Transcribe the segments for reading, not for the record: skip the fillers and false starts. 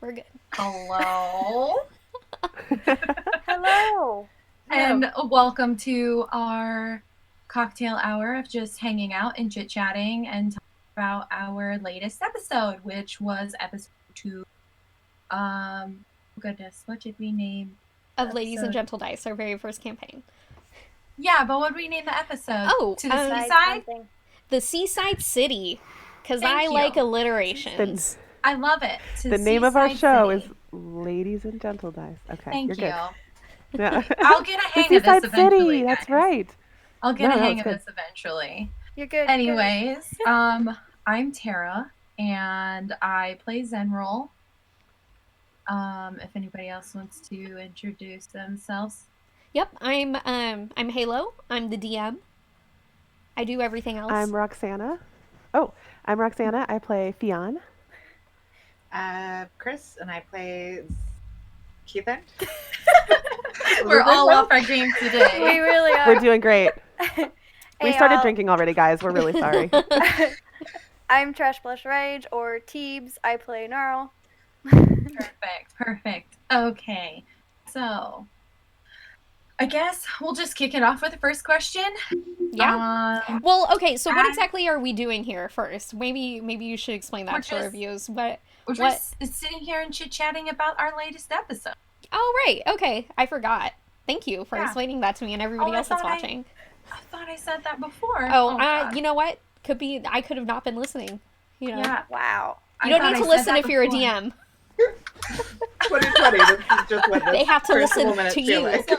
We're good. Hello. Hello. And welcome to our cocktail hour of just hanging out and chit-chatting and talking about our latest episode, which was episode 2. Goodness, what did we name Of Ladies and Gentledice, our very first campaign. Yeah, but what did we name the episode? Oh, To the Seaside? The Seaside City, because I like alliterations. I love it. The name of our show is Ladies and Gentledice. Okay, Thank you're you. good. Yeah. I'll get a hang of this Seaside eventually. City, that's right. I'll get a hang of this eventually. You're good. Anyways, I'm Tara, and I play Zenroll. If anybody else wants to introduce themselves. Yep, I'm Halo. I'm the DM. I do everything else. I'm Roxana. I'm Roxana. I play Fionn. Chris, and I play Keithan. We're all off our game today. We really are. We're doing great. We started drinking already, guys. We're really sorry. I'm Trash Blush Rage, or Teebs. I play Gnarl. Perfect. Okay, so I guess we'll just kick it off with the first question. Yeah. Well, okay. So what exactly are we doing here first? Maybe you should explain that to our viewers. We're just sitting here and chit-chatting about our latest episode. Oh, right. Okay. I forgot. Thank you for explaining that to me and everybody else that's watching. I thought I said that before. You know what? Could be I could have not been listening. You know. Yeah. Wow. You don't need to listen if you're a DM. 2020. This is just what they have to listen to you. Like.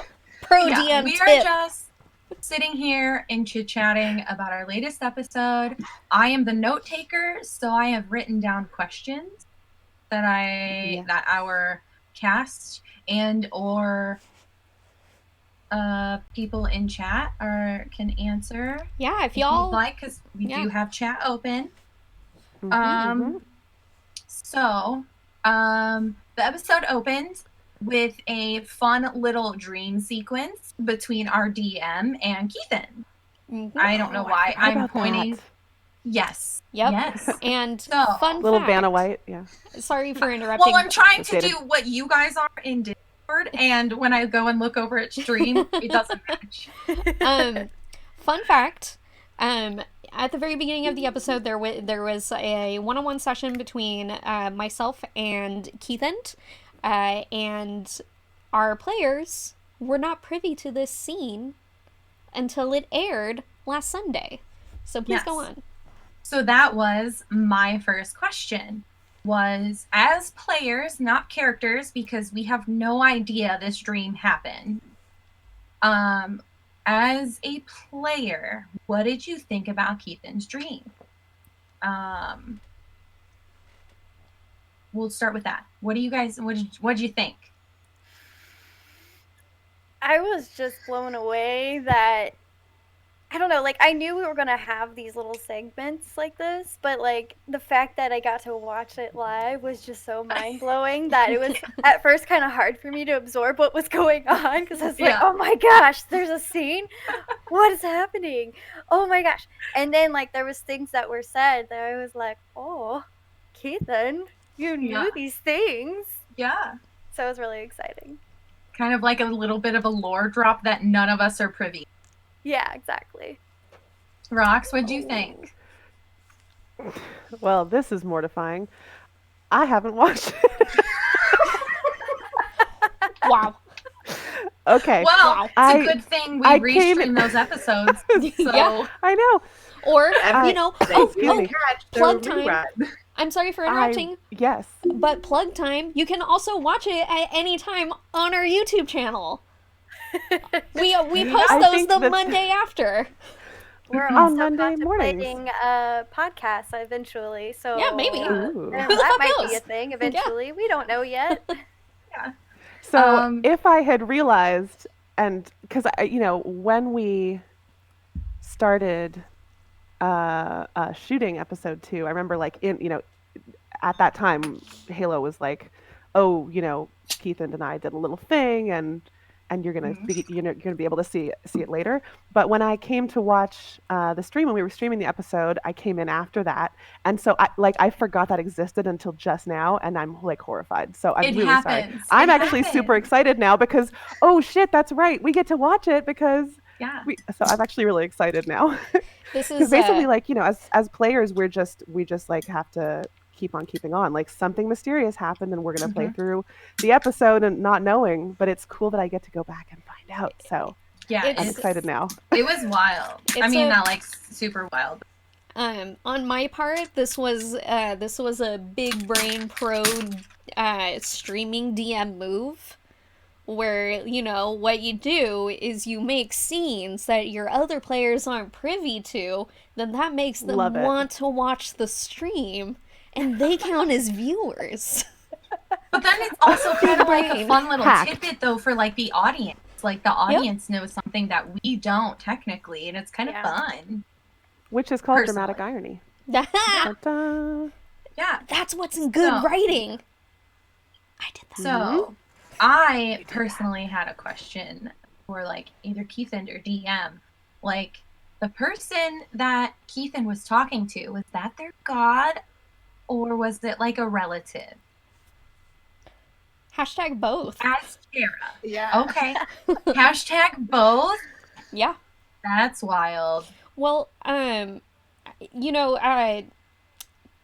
Pro DM we tip. are just sitting here and chit-chatting about our latest episode. I am the note taker, so I have written down questions that that our cast and or people in chat can answer. Yeah, if y'all like, because we do have chat open. So the episode opened with a fun little dream sequence between our DM and Keithan. I don't know why I'm pointing. That. Yes. Yep. Yes. And so, fun little fact. Vanna White. Yeah. Sorry for interrupting. Well, I'm trying to do what you guys are in Discord, and when I go and look over at stream, it doesn't match. Fun fact. At the very beginning of the episode, there was a one-on-one session between myself and Keithan, and our players were not privy to this scene until it aired last Sunday. So please go on. So that was my first question. Was as players, not characters, because we have no idea this dream happened. As a player, what did you think about Keithan's dream? We'll start with that. What do you guys? What did you think? I was just blown away that I don't know. Like I knew we were gonna have these little segments like this, but like the fact that I got to watch it live was just so mind blowing that it was at first kind of hard for me to absorb what was going on because I was like, oh my gosh, there's a scene. What is happening? Oh my gosh! And then like there was things that were said that I was like, oh, Keithan, you knew these things. Yeah. So it was really exciting. Kind of like a little bit of a lore drop that none of us are privy. Yeah, exactly. Rox, what'd you think? Well, this is mortifying. I haven't watched it. Wow. Okay. Well, it's a good thing we restream those episodes. So. Yeah, I know. Or, plug time. Rerun. I'm sorry for interrupting. Yes. But plug time, you can also watch it at any time on our YouTube channel. We post those the Monday after. We're also contemplating a podcast eventually, so yeah, maybe that might be a thing eventually. Yeah. We don't know yet. Yeah. So if I had realized, and because when we started shooting episode 2, I remember at that time Halo was like, oh, Keithan and I did a little thing, and and you're gonna be able to see it later. But when I came to watch the stream, when we were streaming the episode, I came in after that, and so I forgot that existed until just now, and I'm like horrified. So I'm really sorry. I'm actually super excited now because oh shit, that's right, we get to watch it because so I'm actually really excited now. This is because basically like as players we just like have to keep on keeping on. Like something mysterious happened and we're going to play through the episode and not knowing, but it's cool that I get to go back and find out. So yeah, I'm excited now. It was wild. I mean, not like super wild. On my part, this was a big brain pro streaming DM move where, what you do is you make scenes that your other players aren't privy to, then that makes them want to watch the stream, and they count as viewers. But then it's also kind of like a fun little tidbit, though, for, like, the audience. Like, the audience knows something that we don't, technically, and it's kind of fun. Which is called dramatic irony. Yeah. That's what's in good writing. I did that. So, I personally had a question for, like, either Keithan or DM. Like, the person that Keithan was talking to, was that their god? Or was it, like, a relative? Hashtag both. Ask Tara. Yeah. Okay. Hashtag both? Yeah. That's wild. Well,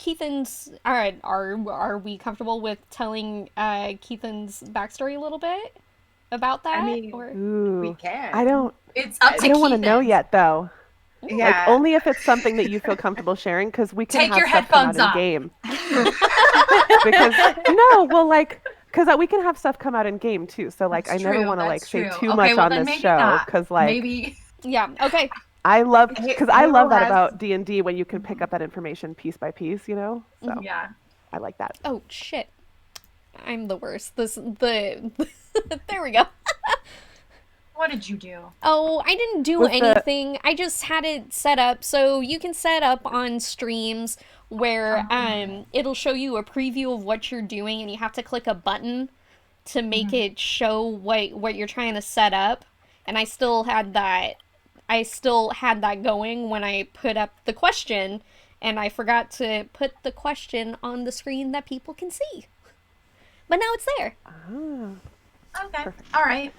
Keithan's... Are we comfortable with telling Keithan's backstory a little bit about that? I mean, we can. I don't... It's up to I don't want to know yet, though. Yeah. Like, only if it's something that you feel comfortable sharing, because we can Take have your stuff come headphones out off. in game. Because we can have stuff come out in game too. So like, That's I never true, want to like that's say true. too Okay, much well, on then this maybe show, not. because like, Maybe. Yeah. Okay. I love because I love that has- about D&D when you can pick up that information piece by piece, So Yeah. I like that. Oh shit. I'm the worst. There we go. What did you do? Oh, I didn't do anything. I just had it set up so you can set up on streams where it'll show you a preview of what you're doing, and you have to click a button to make it show what you're trying to set up. And I still had that going when I put up the question, and I forgot to put the question on the screen that people can see. But now it's there. Okay. All right.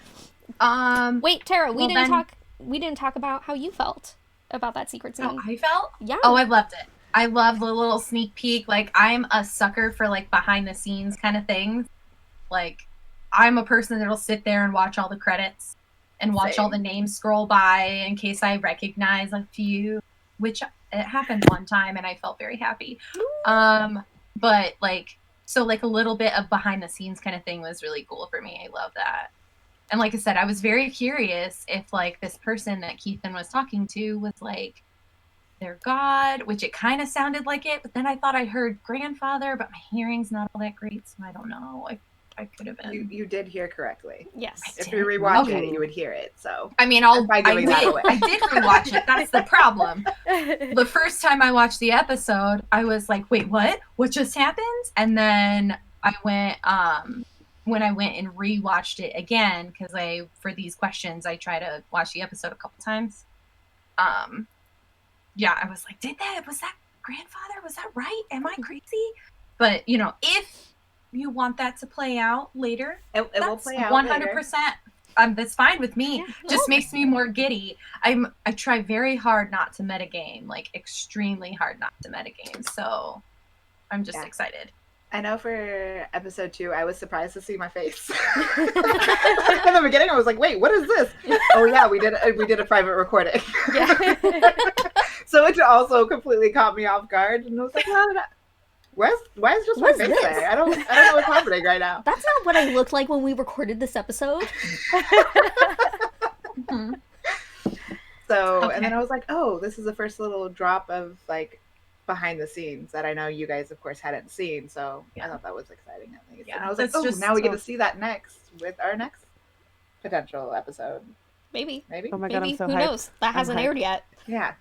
Wait, Tara, we didn't talk about how you felt about that secret scene. How I felt? Yeah. Oh, I loved it. I love the little sneak peek. Like, I'm a sucker for, like, behind the scenes kind of things. Like, I'm a person that'll sit there and watch all the credits and watch all the names scroll by in case I recognize a few, which it happened one time and I felt very happy. But, like, so, like, a little bit of behind the scenes kind of thing was really cool for me. I love that. And like I said, I was very curious if, like, this person that Keithan was talking to was, like, their god, which it kind of sounded like it, but then I thought I heard grandfather, but my hearing's not all that great, so I don't know. I could have been. You did hear correctly. Yes. If you rewatch it, you would hear it. So I mean, I did rewatch it. That's the problem. The first time I watched the episode, I was like, wait, what? What just happened? And then I went, when I went and rewatched it again, because for these questions, I try to watch the episode a couple times. Yeah, I was like, was that grandfather? Was that right? Am I crazy? But, if you want that to play out later, it will play out 100%. That's fine with me. Yeah, just makes me more giddy. I try very hard not to metagame, like extremely hard not to metagame. So I'm just excited. I know for episode 2, I was surprised to see my face. In the beginning, I was like, "Wait, what is this?" Oh yeah, we did a private recording. Yeah. So it also completely caught me off guard, and I was like, why is just my face there? I don't know what's happening right now. That's not what I looked like when we recorded this episode. So, and then I was like, oh, this is the first little drop of, like, behind the scenes that I know you guys, of course, hadn't seen. So I thought that was exciting, at least. Yeah, and I was like, oh, now we get to see that next with our next potential episode. Maybe. Oh my God, I'm so Who hyped. knows? That hasn't aired yet. Yeah.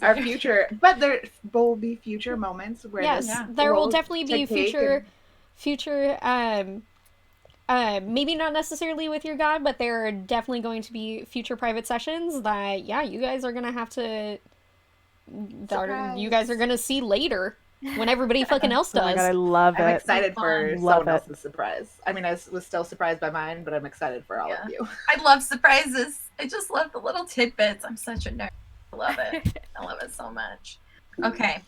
Our future, but there will be future moments where there will definitely be future maybe not necessarily with your god, but there are definitely going to be future private sessions that, yeah, you guys are gonna have to. You guys are gonna see later when everybody fucking else does. Oh my god, I love it. I'm excited for Love someone else's surprise. I mean, I was still surprised by mine, but I'm excited for all of you. I love surprises. I just love the little tidbits. I'm such a nerd. I love it. I love it so much. Okay.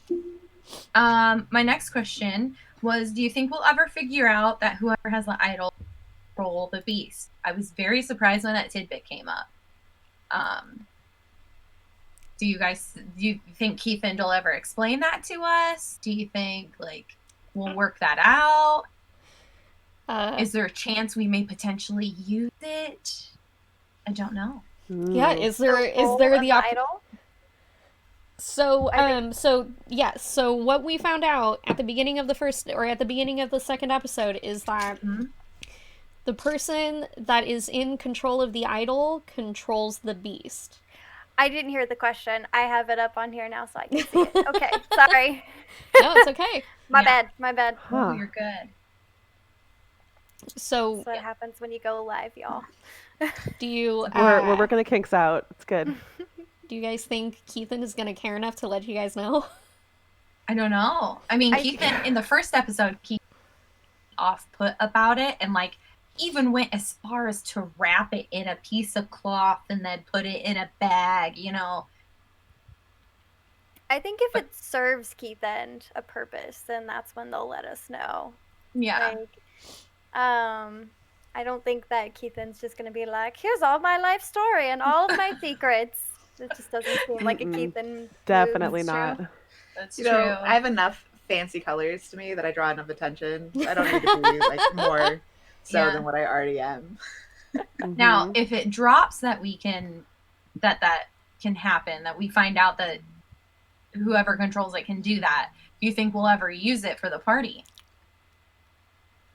My next question was, do you think we'll ever figure out that whoever has the idol control the beast? I was very surprised when that tidbit came up. Do you think Keithan will ever explain that to us? Do you think we'll work that out? Is there a chance we may potentially use it? I don't know. Yeah, is there the idol? So so what we found out at the beginning of the second episode is that the person that is in control of the idol controls the beast. I didn't hear the question. I have it up on here now so I can see it. Okay, sorry. No, it's okay. My bad. Oh, you're good. So that's what happens when you go live, y'all. Do you? We're working the kinks out. It's good. Do you guys think Keithan is gonna care enough to let you guys know? I don't know. I mean, Keithan in the first episode, Keithan off-put about it and even went as far as to wrap it in a piece of cloth and then put it in a bag, I think if it serves Keithan a purpose, then that's when they'll let us know. Yeah. I don't think that Keithan's just going to be like, here's all my life story and all of my secrets. It just doesn't seem like a Keithan. Definitely move. not. That's you true. know, I have enough fancy colors to me that I draw enough attention. I don't need to be more than what I already am. Now, if it drops that we can, that can happen, that we find out that whoever controls it can do that, do you think we'll ever use it for the party?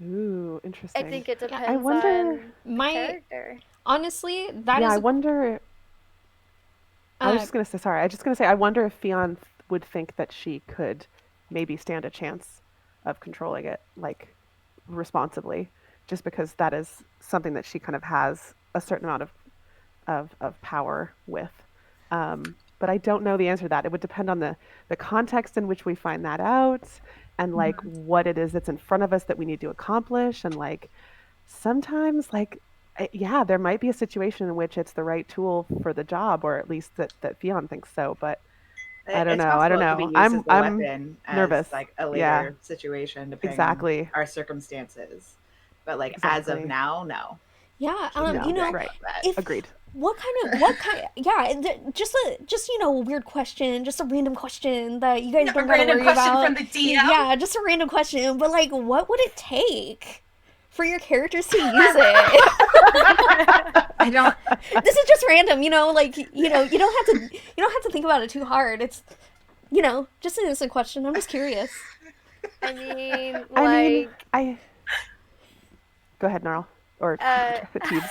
Ooh, interesting. I think it depends I wonder, on the character. Honestly, that is... I wonder... I was just going to say, I wonder if Fionn would think that she could maybe stand a chance of controlling it, responsibly, just because that is something that she kind of has a certain amount of power with. But I don't know the answer to that. It would depend on the context in which we find that out, and what it is that's in front of us that we need to accomplish, and sometimes there might be a situation in which it's the right tool for the job, or at least that Fionn thinks so, but I don't know. I'm nervous. A later situation, depending on our circumstances. But as of now, no. Yeah, right. Agreed. What kind? Yeah, just a weird question, just a random question that you guys don't gotta worry about. From the DM. Yeah, just a random question. But what would it take for your characters to use it? I don't. This is just random, you don't have to think about it too hard. It's just an innocent question. I'm just curious. I mean, Go ahead, Gnarl. Or Teebs.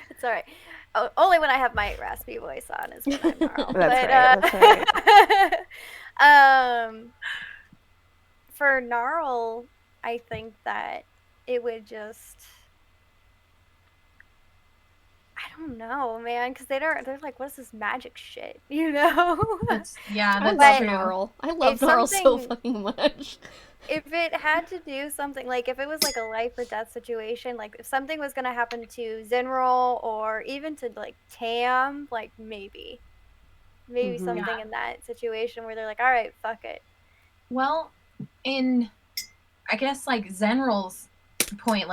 It's all right. Only when I have my raspy voice on is when I'm Gnarl. That's right. For Gnarl, I think that it would just... I don't know, man, because they're like, what is this magic shit, That's I love Gnarl. I love Gnarl so fucking much. If it had to do something, if it was a life or death situation, if something was going to happen to Zenrol or even to Tam, maybe something in that situation where they're like, all right, fuck it. Well, I guess Zenrol's point,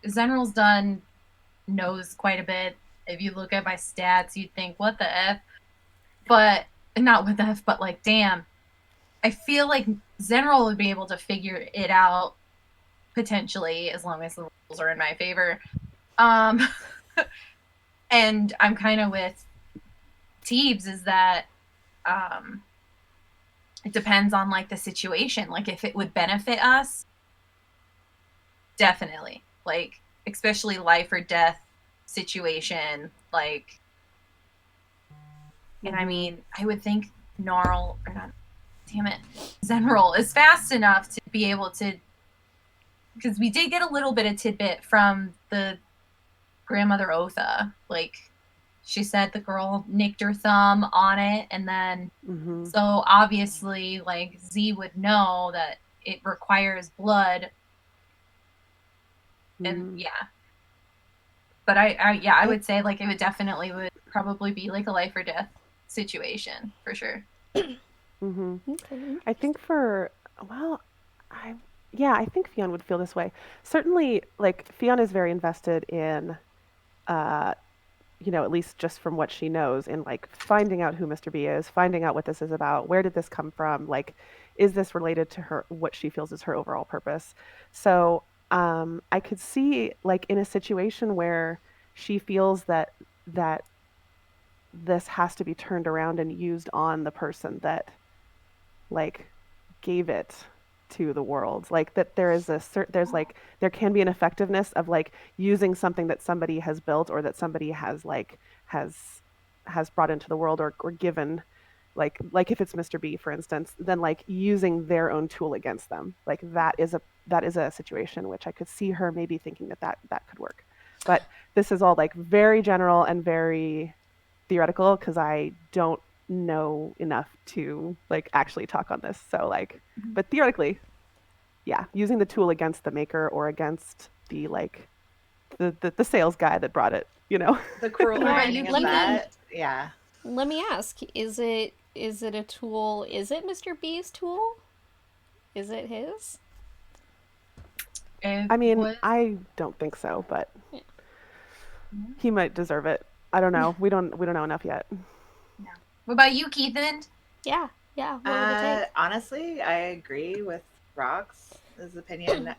Zenrol's knows quite a bit. If you look at my stats, you'd think, what the F? But, not what the F, but damn. I feel like Zenrol would be able to figure it out, potentially, as long as the rules are in my favor. And I'm kind of with Teebs, is that it depends on the situation. If it would benefit us, definitely. Especially life or death situation. And I mean, I would think Zenrol is fast enough to be able to because we did get a little bit of tidbit from the grandmother Otha. Like, she said the girl nicked her thumb on it, and then so obviously, like, Z would know that it requires blood, and But I would say, like, it would definitely would probably be like a life or death situation for sure. I think I think Fionn would feel this way. Certainly, like, Fionn is very invested in, at least just from what she knows, in, like, finding out who Mr. B is, finding out what this is about, where did this come from, like, is this related to her, what she feels is her overall purpose. So I could see, like, in a situation where she feels that this has to be turned around and used on the person that, like, gave it to the world, like, that there is there can be an effectiveness of, like, using something that somebody has built or that somebody has, like, has brought into the world or given, like if it's Mr. B, for instance, then, like, using their own tool against them, like, that is a situation which I could see her maybe thinking that could work. But this is all, like, very general and very theoretical because I don't know enough to, like, actually talk on this. So, like, but theoretically, using the tool against the maker or against the, like, the sales guy that brought it, the cruel irony of that. Let me ask: Is it a tool? Is it Mr. B's tool? Is it his? I mean, I don't think so, but he might deserve it. I don't know. We don't know enough yet. No. What about you, Keithan? Yeah. What would it take? Honestly, I agree with Rox's opinion.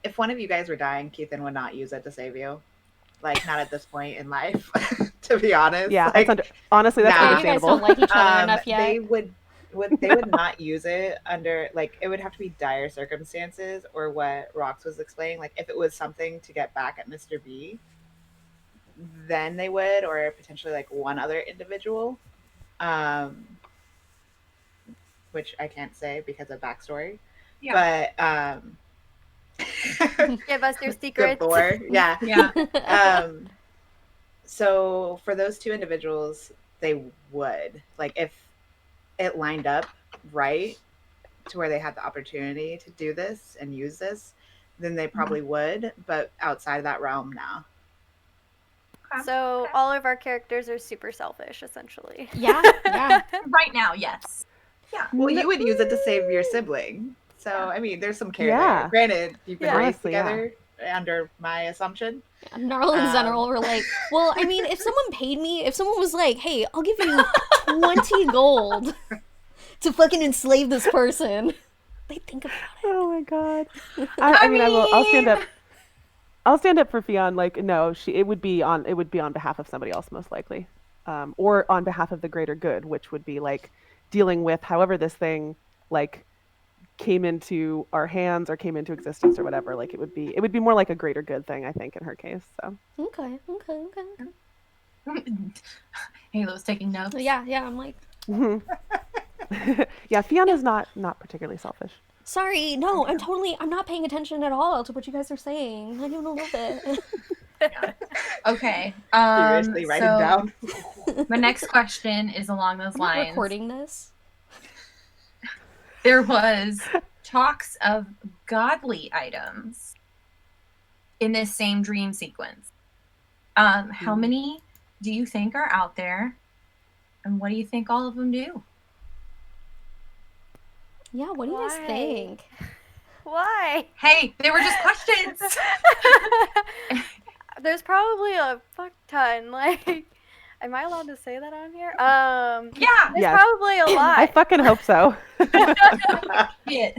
If one of you guys were dying, Keithan would not use it to save you. Like, not at this point in life, to be honest. Yeah, like, honestly, that's understandable. You guys don't like each other enough yet. They would not use it under, like, it would have to be dire circumstances, or what Rox was explaining. Like, if it was something to get back at Mr. B, then they would, or potentially, like, one other individual, which I can't say because of backstory. But give us your secrets. So for those two individuals, they would, like, if it lined up right to where they had the opportunity to do this and use this, then they probably would. But outside of that realm, now. So all of our characters are super selfish, essentially. Yeah. Right now, yes. Yeah. Well, you would use it to save your sibling. So, I mean, there's some care there. Granted, you've been raised together under my assumption. Gnarl and Zenral were like, well, I mean, if someone was like, hey, I'll give you 20 gold to fucking enslave this person, they think about it. Oh my god. I mean, I'll stand up for Fionn. Like, no, it would be on behalf of somebody else, most likely, or on behalf of the greater good, which would be, like, dealing with however this thing, like, came into our hands or came into existence or whatever. Like, it would be more like a greater good thing, I think, in her case. So okay. Halo's taking notes. Yeah, I'm like, yeah, Fionn is not particularly selfish. Sorry, no, I'm not paying attention at all to what you guys are saying. I don't know it. Okay. Seriously, write it down. My next question is along those lines. Recording this. There was talks of godly items in this same dream sequence. How many do you think are out there, and what do you think all of them do? Yeah, what do you guys think? Why? Hey, they were just questions. There's probably a fuck ton. Like, am I allowed to say that on here? There's probably a lot. I fucking hope so. Yeah,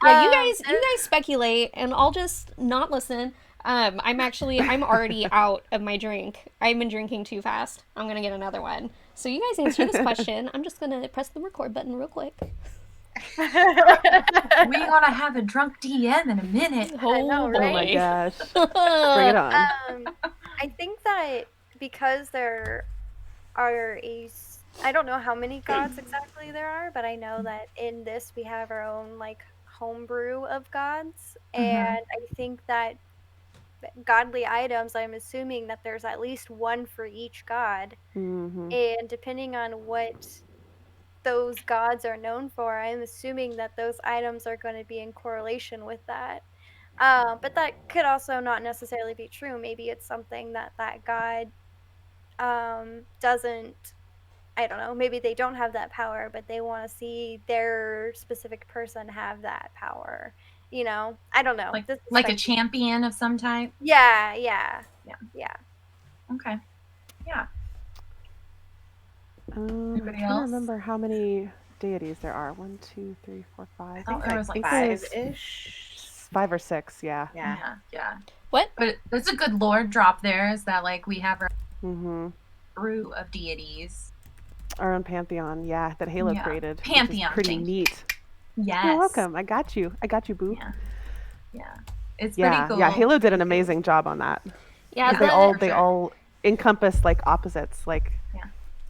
you guys speculate, and I'll just not listen. I'm already out of my drink. I've been drinking too fast. I'm gonna get another one. So you guys answer this question. I'm just gonna press the record button real quick. We want to have a drunk DM in a minute. I know, right? Oh my gosh. Bring it on. I think that because there are I don't know how many gods exactly there are, but I know that in this we have our own, like, homebrew of gods, and I think that godly items, I'm assuming that there's at least one for each god, and depending on what those gods are known for, I'm assuming that those items are going to be in correlation with that. But that could also not necessarily be true. Maybe it's something that god doesn't, I don't know, maybe they don't have that power, but they want to see their specific person have that power. You know, I don't know. Like a champion of some type? Yeah. Okay. Yeah. I'm trying to remember how many deities there are. 1, 2, 3, 4, 5. I think there was like 5-ish. 5 or 6, Yeah. What? But it's a good lore drop there, is that like we have our brew of deities. Our own pantheon, that Halo created. Pantheon. Pretty neat. Yes. You're welcome. I got you, boo. Yeah. It's pretty cool. Yeah, Halo did an amazing job on that. Yeah, they all encompass like opposites, like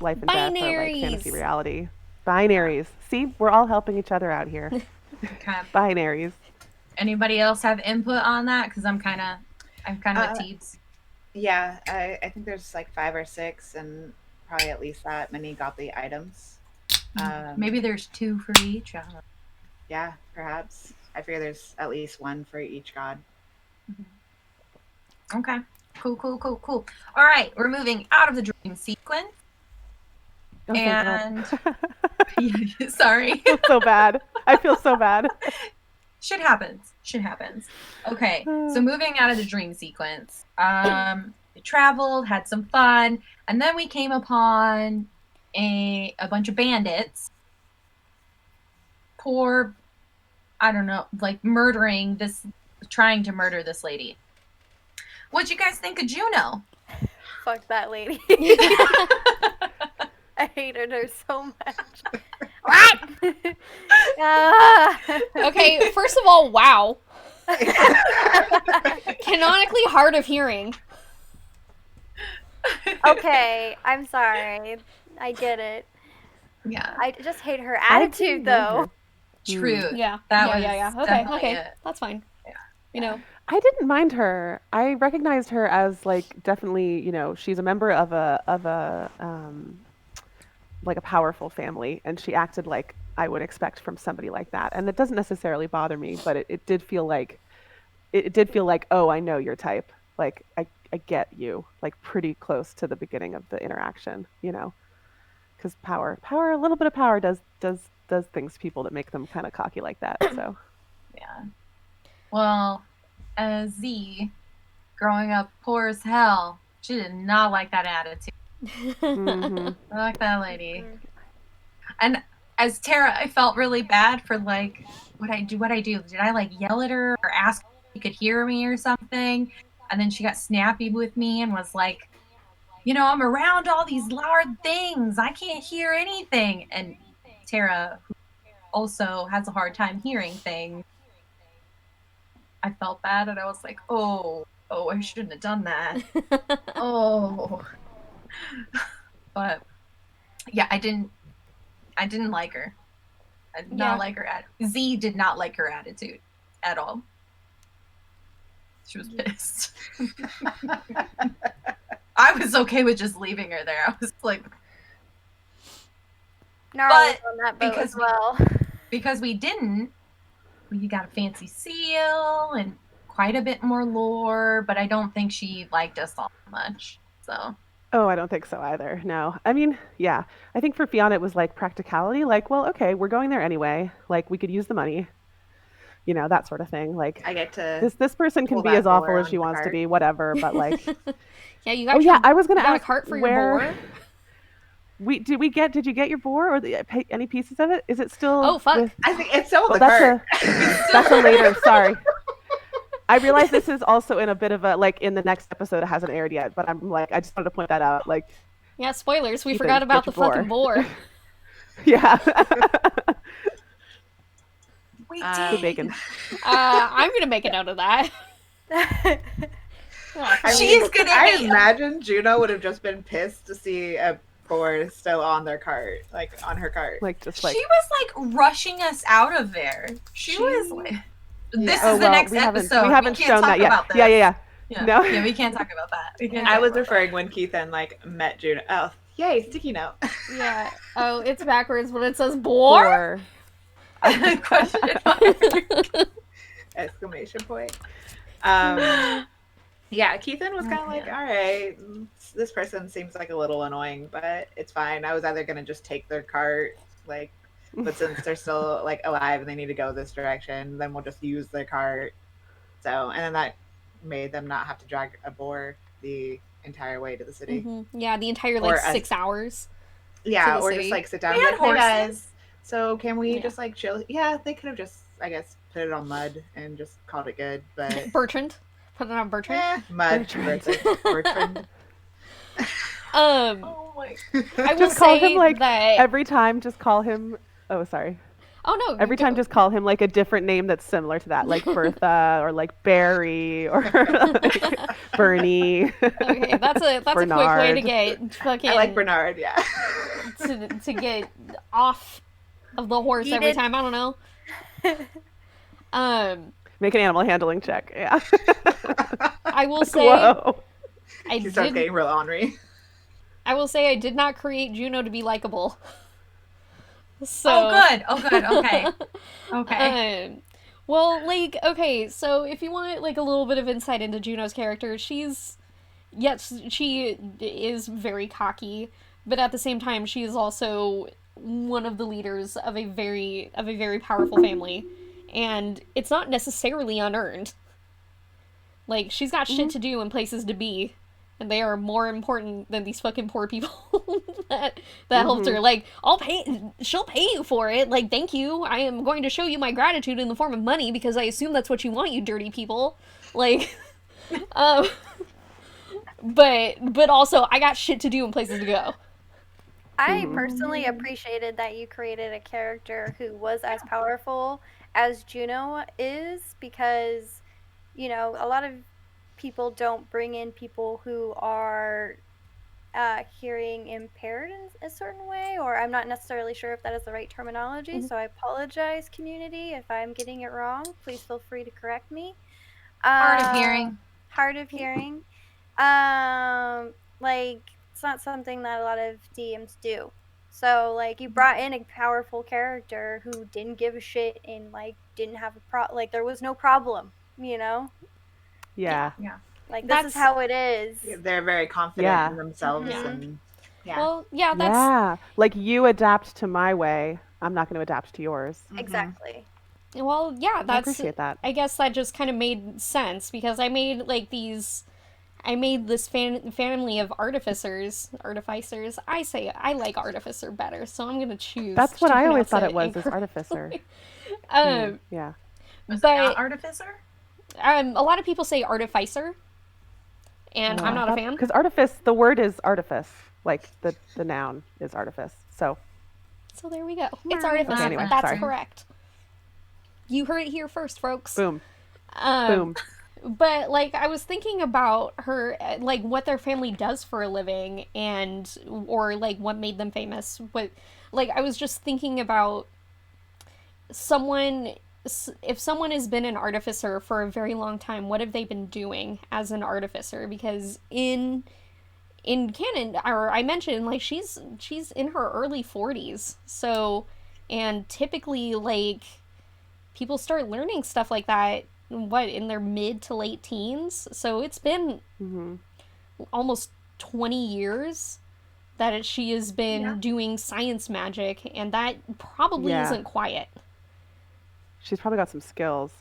life and death, or like fantasy reality. Binaries. See, we're all helping each other out here. Okay. Binaries. Anybody else have input on that? Because I'm kind of with Teebs. Yeah, I think there's like 5 or 6, and probably at least that many godly items. Maybe there's 2 for each. I don't know. Yeah, perhaps. I figure there's at least 1 for each god. Okay. Cool. All right, we're moving out of the dream sequence. Oh, and sorry. I feel so bad. Shit happens. Okay, so moving out of the dream sequence. We traveled, had some fun, and then we came upon a bunch of bandits. I don't know, like trying to murder this lady. What'd you guys think of Juno? Fuck that lady. I hated her so much. What? Okay, first of all, wow. Canonically hard of hearing. Okay, I'm sorry. I get it. Yeah. I just hate her attitude, though. True. Yeah. That was Okay. That's fine. Yeah. You know. I didn't mind her. I recognized her as like definitely, she's a member of a like a powerful family, and she acted like I would expect from somebody like that. And it doesn't necessarily bother me, but it did feel like oh, I know your type. Like I get you, like pretty close to the beginning of the interaction, because power, a little bit of power does things to people that make them kind of cocky like that. So yeah. Well, as Z, growing up poor as hell, she did not like that attitude. I like that lady. And as Tara, I felt really bad for like what I do. Did I like yell at her or ask if she could hear me or something? And then she got snappy with me and was like, I'm around all these loud things. I can't hear anything. And Tara, who also has a hard time hearing things, I felt bad, and I was like, oh, I shouldn't have done that. But yeah, I didn't like her. I did not like her Z did not like her attitude at all. She was pissed. I was okay with just leaving her there. I was like, Gnarly on that boat as well. Because we didn't. We got a fancy seal and quite a bit more lore, but I don't think she liked us all much. So. Oh, I don't think so either. No. I mean, yeah. I think for Fiona it was like practicality. Like, well, okay, we're going there anyway. Like, we could use the money. That sort of thing. Like, I get to this person can be as awful as she wants to be, whatever. But like, yeah, you got. I was gonna ask a cart for your boar. Did you get your boar or any pieces of it? Is it still? Oh fuck! I think it's still in the cart. That's a later. Sorry. I realize this is also in a bit of a like in the next episode. It hasn't aired yet, but I'm like I just wanted to point that out. Like, yeah, spoilers. We forgot about the fucking boar. Yeah. We did. Bacon. I'm gonna make a note of that. I imagine Juno would have just been pissed to see a boar still on their cart, like on her cart. Like just like she was like rushing us out of there. She was like, "This is the next episode. We haven't can't shown talk that yet. about this." Yeah. No. Yeah, we can't talk about that. I was referring when Keithan like met Juno. Oh, yay, sticky note. Yeah. Oh, it's backwards when it says boar. Question mark. Exclamation point. Yeah, Keithan was kind of like, all right, this person seems like a little annoying, but it's fine. I was either gonna just take their cart, like, but since they're still like alive and they need to go this direction, then we'll just use their cart. So, and then that made them not have to drag a boar the entire way to the city. Mm-hmm. Yeah, the entire like 6 hours. Yeah, or city. just like sit down. They had like, hey horses. guys, so can we just like chill? Yeah, they could have just, I guess, put it on mud and just called it good. But Bertrand, put it on Bertrand. Mud. Bertrand. Oh my! I will Just call say him like that every time. Just call him. Oh, sorry. Oh no! Every time, just call him like a different name that's similar to that, like Bertha or like Barry or like Bernie. Okay, that's a quick way to get fucking. I like Bernard. Yeah. to get off of the horse every time. I don't know. Make an animal handling check. Yeah. I will say. Whoa. He starts getting real ornery. I will say I did not create Juno to be likable. So. Oh good. Okay. Okay. Well, like, okay, so if you want like a little bit of insight into Juno's character, she is very cocky, but at the same time, she is also one of the leaders of a very powerful family, and it's not necessarily unearned. Like, she's got shit to do and places to be, and they are more important than these fucking poor people that helped her. Like, she'll pay you for it. Like, thank you. I am going to show you my gratitude in the form of money because I assume that's what you want, you dirty people. Like, but also, I got shit to do and places to go. I personally appreciated that you created a character who was as powerful as Juno is, because, you know, a lot of people don't bring in people who are hearing impaired in a certain way, or I'm not necessarily sure if that is the right terminology, so I apologize, community, if I'm getting it wrong. Please feel free to correct me. Hard of hearing. Hard of hearing. Like, it's not something that a lot of DMs do. So, like, you brought in a powerful character who didn't give a shit and, like, didn't have like, there was no problem, you know? Yeah. Like, this is how it is. They're very confident in themselves. And, Well, that's... Yeah. Like, you adapt to my way, I'm not going to adapt to yours. Exactly. Well, yeah, I appreciate that. I guess that just kind of made sense, because I made, like, I made this family of artificers. I like artificer better, so I'm gonna choose. That's what to I always pronounce thought it it was, is incorrectly. artificer. Yeah. Was But- it not artificer? A lot of people say artificer, and I'm not a fan. Because artifice, the word is artifice. Like, the noun is artifice. So there we go. It's artificer. Okay, anyway, That's sorry. correct. You heard it here first, folks. boom. Boom. But, like, I was thinking about her, like, what their family does for a living, or, like, what made them famous. Like, I was just thinking about if someone has been an artificer for a very long time, what have they been doing as an artificer? Because in canon, or I mentioned, like, she's in her early 40s, so, and typically, like, people start learning stuff like that in their mid to late teens. So it's been almost 20 years that she has been doing science magic, and that probably isn't quiet. She's probably got some skills.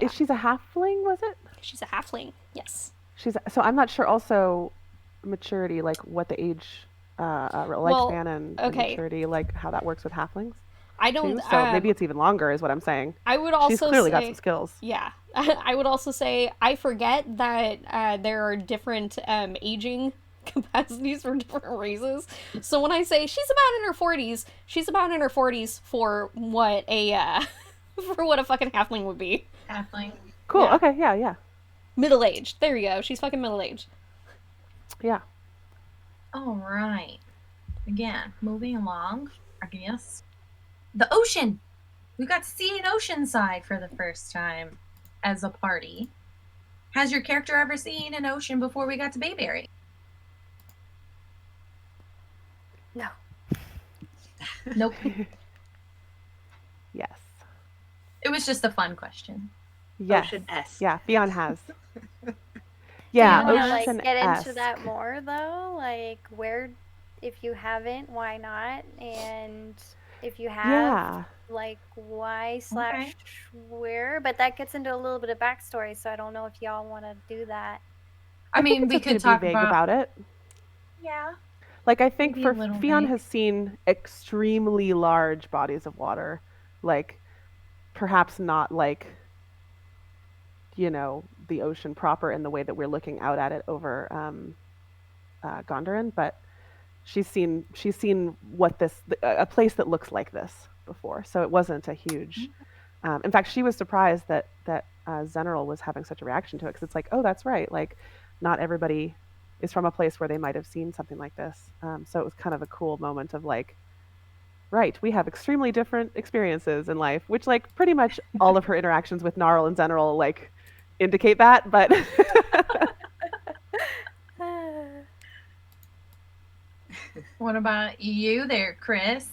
Is she's a halfling, was it? She's a halfling, yes. So I'm not sure also maturity, like what the age, lifespan and maturity, like how that works with halflings. I don't. So maybe it's even longer, is what I'm saying. I would also she's clearly say, got some skills. Yeah, I would also say I forget that there are different aging capacities for different races. So when I say she's about in her 40s, she's about in her 40s for what for what a fucking halfling would be. Halfling. Cool. Yeah. Okay. Yeah. Middle aged. There you go. She's fucking middle aged. Yeah. All right. again, moving along, I guess. The ocean. We got to see an ocean side for the first time as a party. Has your character ever seen an ocean before we got to Bayberry? No. Nope. Yes. It was just a fun question. Yes. Ocean-esque. Yeah, Fionn has. Yeah, Do you want to ocean like get into that more though? Like where, if you haven't, why not? And if you have, Yeah. like why / where? But that gets into a little bit of backstory, so I don't know if y'all want to do that. I mean, think we it's okay could to be talk vague about it. Yeah. Like I think Maybe for a little Fionn vague. has seen extremely large bodies of water, like perhaps not like, you know, the ocean proper in the way that we're looking out at it over Gondoran, but she's seen what a place that looks like this before, so it wasn't a huge. In fact, she was surprised that Zeneral was having such a reaction to it, because it's like, oh, that's right, like not everybody is from a place where they might have seen something like this. So it was kind of a cool moment of like, right, we have extremely different experiences in life, which like pretty much all of her interactions with Gnarl and Zeneral like indicate that, but What about you there, Chris?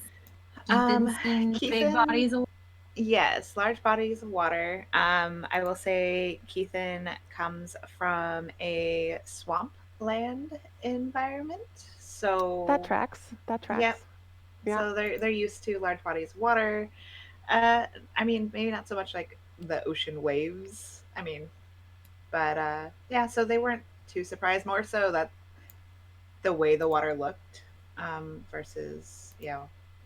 Keithan's seen big bodies of water? Yes, large bodies of water. I will say Keithan comes from a swampland environment, so that tracks. Yep. Yeah. So they're used to large bodies of water. I mean, maybe not so much like the ocean waves. I mean, but yeah, so they weren't too surprised. More so that the way the water looked, versus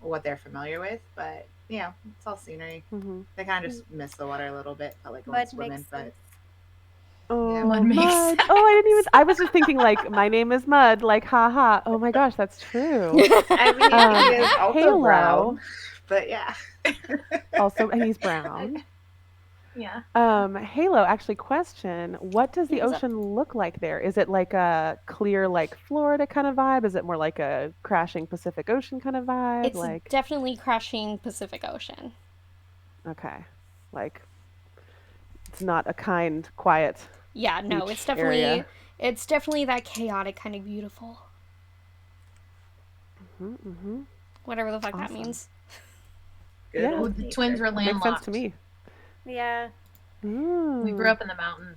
what they're familiar with. But it's all scenery. Mm-hmm. They kind of just miss the water a little bit. Felt like going Mud swimming, makes but sense. Oh, Mud makes Mud. sense. Oh, I didn't even. I was just thinking like, my name is Mud. Like, haha. Oh my gosh, that's true. I mean, he is also Halo. brown. But yeah. Also, and he's brown. Yeah. Halo, actually, question: what does the What's up? ocean look like there? Is it like a clear, like Florida kind of vibe? Is it more like a crashing Pacific Ocean kind of vibe? It's like, definitely crashing Pacific Ocean. okay, like it's not a kind, quiet. Yeah, no, beach it's definitely area. it's definitely that chaotic kind of beautiful. Whatever the fuck that Awesome. means. Good Yeah. old The nature. twins were Makes sense landlocked. to me. Yeah. We grew up in the mountain,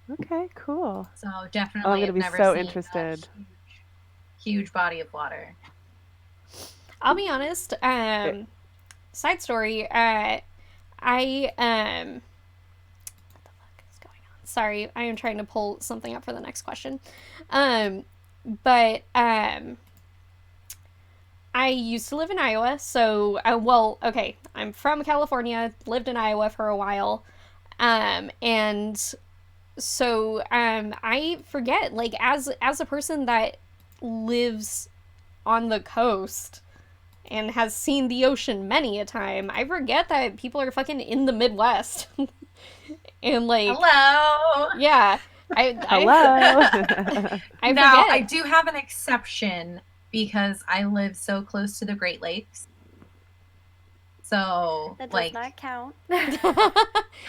Okay, cool. so definitely Oh, I'm gonna have be never so seen interested. a huge body of water. I'll be honest. Side story. What the fuck is going on? Sorry, I am trying to pull something up for the next question. But I used to live in Iowa, so okay, I'm from California, lived in Iowa for a while, and so I forget, like, as a person that lives on the coast and has seen the ocean many a time, I forget that people are fucking in the Midwest. And like, Hello. yeah, Hello. I Now, forget. I do have an exception because I live so close to the Great Lakes. So, That does like, not count. Not But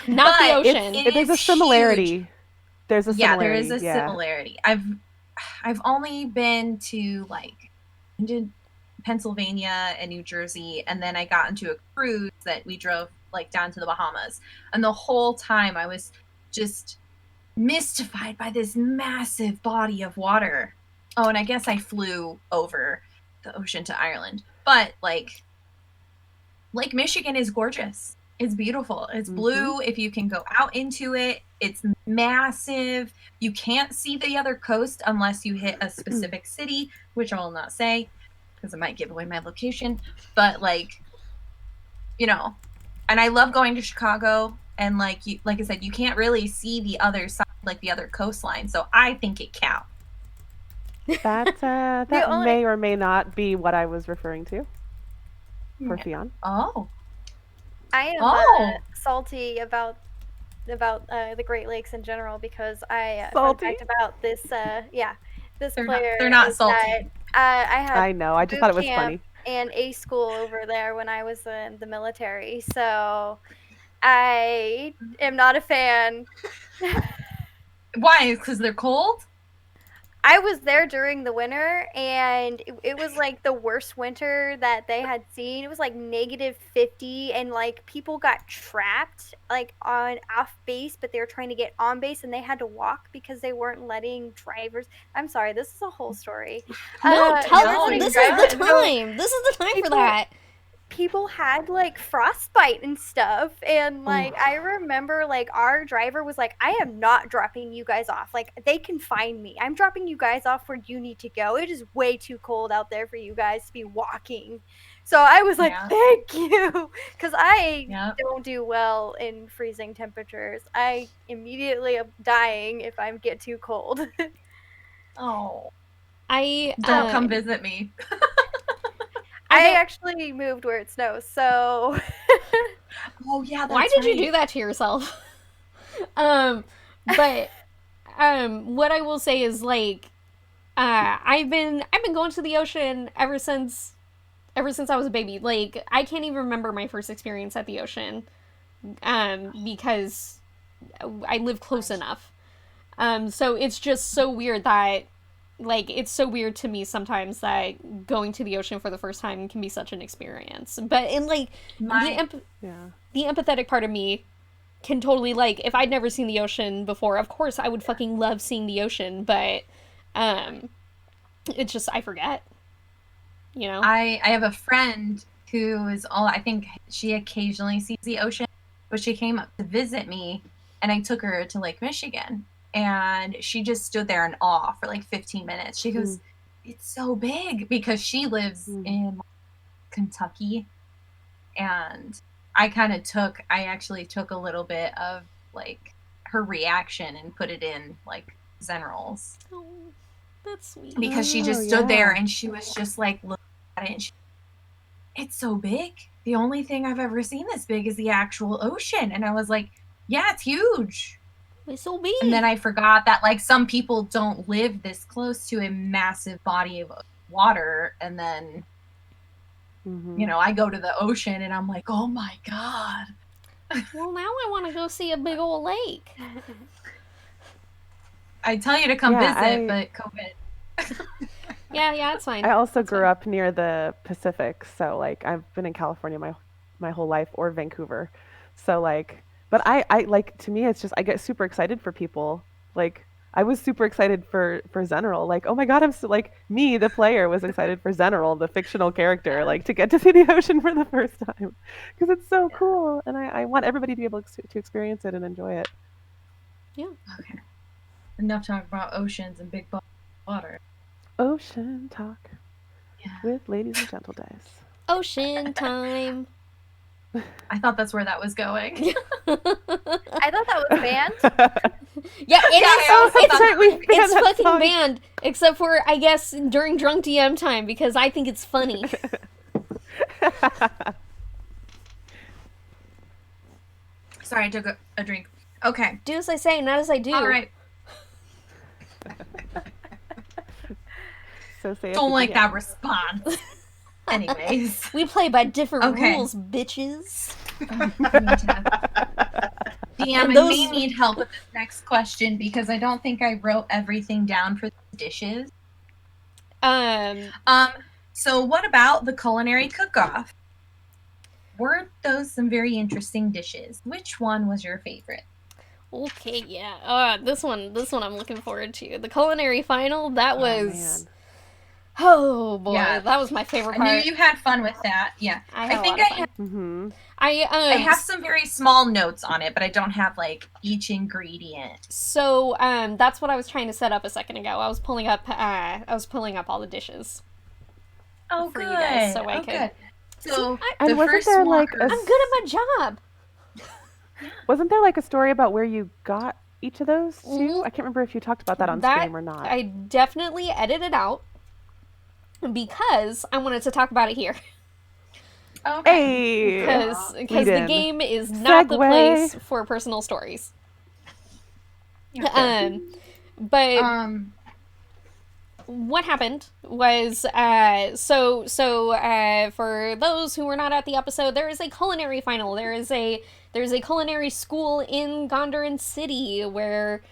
the ocean. it There's a is similarity. huge. There's a Yeah, similarity. there is a similarity. I've only been to into Pennsylvania and New Jersey, and then I got into a cruise that we drove like down to the Bahamas. And the whole time I was just mystified by this massive body of water. Oh, and I guess I flew over the ocean to Ireland. But like Lake Michigan is gorgeous. It's beautiful. It's blue. If you can go out into it, it's massive. You can't see the other coast unless you hit a specific city, which I will not say because it might give away my location. But like, and I love going to Chicago, and like I said, you can't really see the other side, like the other coastline. So I think it counts. That may or may not be what I was referring to for Fionn. Oh. I am salty about the Great Lakes in general because fun Salty? fact about this this They're player not is salty. that I know. I just thought it was funny. And a school over there when I was in the military, so I am not a fan. Why? Because they're cold? I was there during the winter, and it was like the worst winter that they had seen. It was like -50, and like people got trapped like on off base, but they were trying to get on base, and they had to walk because they weren't letting drivers. I'm sorry, this is a whole story. No, tell no, us. This is the time. This is the time for that. People had like frostbite and stuff, and like I remember like our driver was like, I am not dropping you guys off, like they can find me, I'm dropping you guys off where you need to go, it is way too cold out there for you guys to be walking. So I was like, thank you, because I don't do well in freezing temperatures. I immediately am dying if I get too cold. Don't I come visit me. I actually moved where it snows, so. Oh yeah, that's why did you do that to yourself? But what I will say is like, I've been going to the ocean ever since I was a baby. Like I can't even remember my first experience at the ocean, because I live close enough. So it's just so weird that. Like, it's so weird to me sometimes that going to the ocean for the first time can be such an experience. But in, like, the empathetic part of me can totally, like, if I'd never seen the ocean before, of course I would fucking love seeing the ocean, but, it's just, I forget. You know? I have a friend who is I think she occasionally sees the ocean, but she came up to visit me, and I took her to Lake Michigan. And she just stood there in awe for like 15 minutes. She goes, it's so big, because she lives in Kentucky. And I actually took a little bit of like her reaction and put it in like Zen rolls. Oh, that's sweet. Because she just stood there and she was just like looking at it. And it's so big. The only thing I've ever seen this big is the actual ocean. And I was like, yeah, it's huge. It's so big. And then I forgot that like some people don't live this close to a massive body of water, and then you know, I go to the ocean and I'm like, oh my god. Well, now I want to go see a big old lake. I tell you to come visit, but COVID. yeah, it's fine. I also grew up near the Pacific, so like I've been in California my whole life, or Vancouver. So like, but I like, to me, it's just, I get super excited for people. Like, I was super excited for Zenral. Like, oh my god, I'm so, like, me, the player, was excited for Zenral, the fictional character, like, to get to see the ocean for the first time. Because it's so cool. And I want everybody to be able to experience it and enjoy it. Yeah. Okay. Enough talk about oceans and big water. Ocean talk with ladies and Gentledice. Ocean time. I thought that's where that was going. I thought that was banned. Yeah, it's fucking song. banned, except for, I guess, during drunk DM time, because I think it's funny. Sorry, I took a drink. Okay. Do as I say, not as I do. All right. So say Don't like that response. Anyways. We play by different rules, bitches. DM, I may need help with this next question because I don't think I wrote everything down for the dishes. So what about the culinary cook-off? Were those some very interesting dishes? Which one was your favorite? Okay, yeah. This one I'm looking forward to. The culinary final, that was... Oh boy, that was my favorite part. I knew you had fun with that. Yeah, I think I have. I have some very small notes on it, but I don't have like each ingredient. So that's what I was trying to set up a second ago. I was pulling up all the dishes. Oh, for good. You guys, so I could. Good. So and wasn't there like I'm good at my job. Wasn't there like a story about where you got each of those too? I can't remember if you talked about that on stream or not. I definitely edited out. Because I wanted to talk about it here. Okay. Because the game is not the place for personal stories. Okay. But what happened was, for those who were not at the episode, there is a culinary final. There's a culinary school in Gondaran City where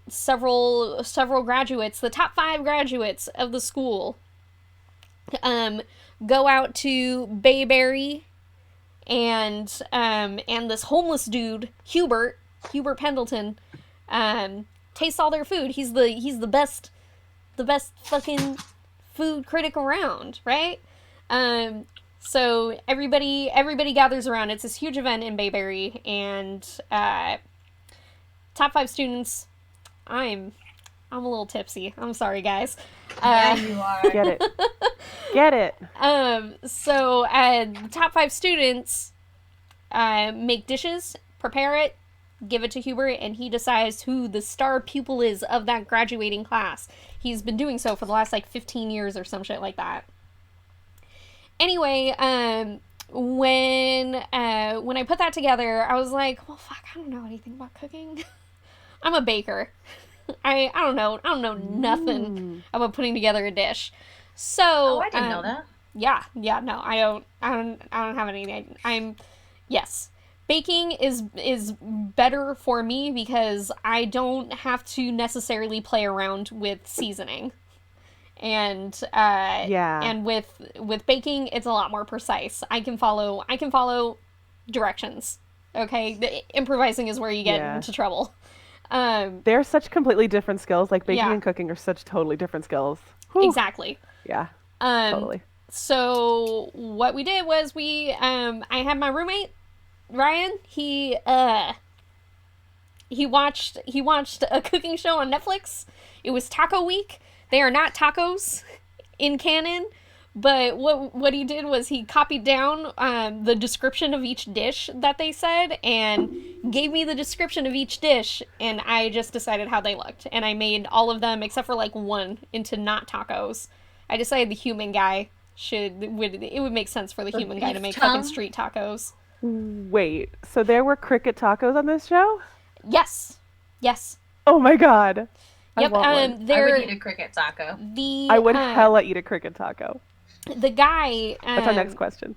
several graduates, the top 5 graduates of the school, go out to Bayberry, and this homeless dude, Hubert Pendleton, tastes all their food. He's the best fucking food critic around, right? So everybody gathers around. It's this huge event in Bayberry, and top 5 students. I'm a little tipsy. I'm sorry, guys. Yeah, you are. Get it. So the top 5 students make dishes, prepare it, give it to Hubert, and he decides who the star pupil is of that graduating class. He's been doing so for the last 15 years or some shit like that. Anyway, when I put that together, I was like, well, fuck, I don't know anything about cooking. I'm a baker. I don't know nothing about putting together a dish. So I didn't know that. Yeah, no, I don't have anything. Yes. Baking is better for me because I don't have to necessarily play around with seasoning. And and with baking it's a lot more precise. I can follow directions. Okay? Improvising is where you get into trouble. They're such completely different skills. Like baking and cooking are such totally different skills. Whew. Exactly. Yeah. Totally. So what we did was I had my roommate Ryan. He watched a cooking show on Netflix. It was Taco Week. They are not tacos in canon, but what he did was he copied down the description of each dish that they said and gave me the description of each dish, and I just decided how they looked, and I made all of them except for one into not tacos. I decided the human guy would make sense for the human guy to make fucking street tacos. Wait, so there were cricket tacos on this show? Yes. Oh my god. Yep. I would eat a cricket taco. I would hella eat a cricket taco. The guy. That's our next question.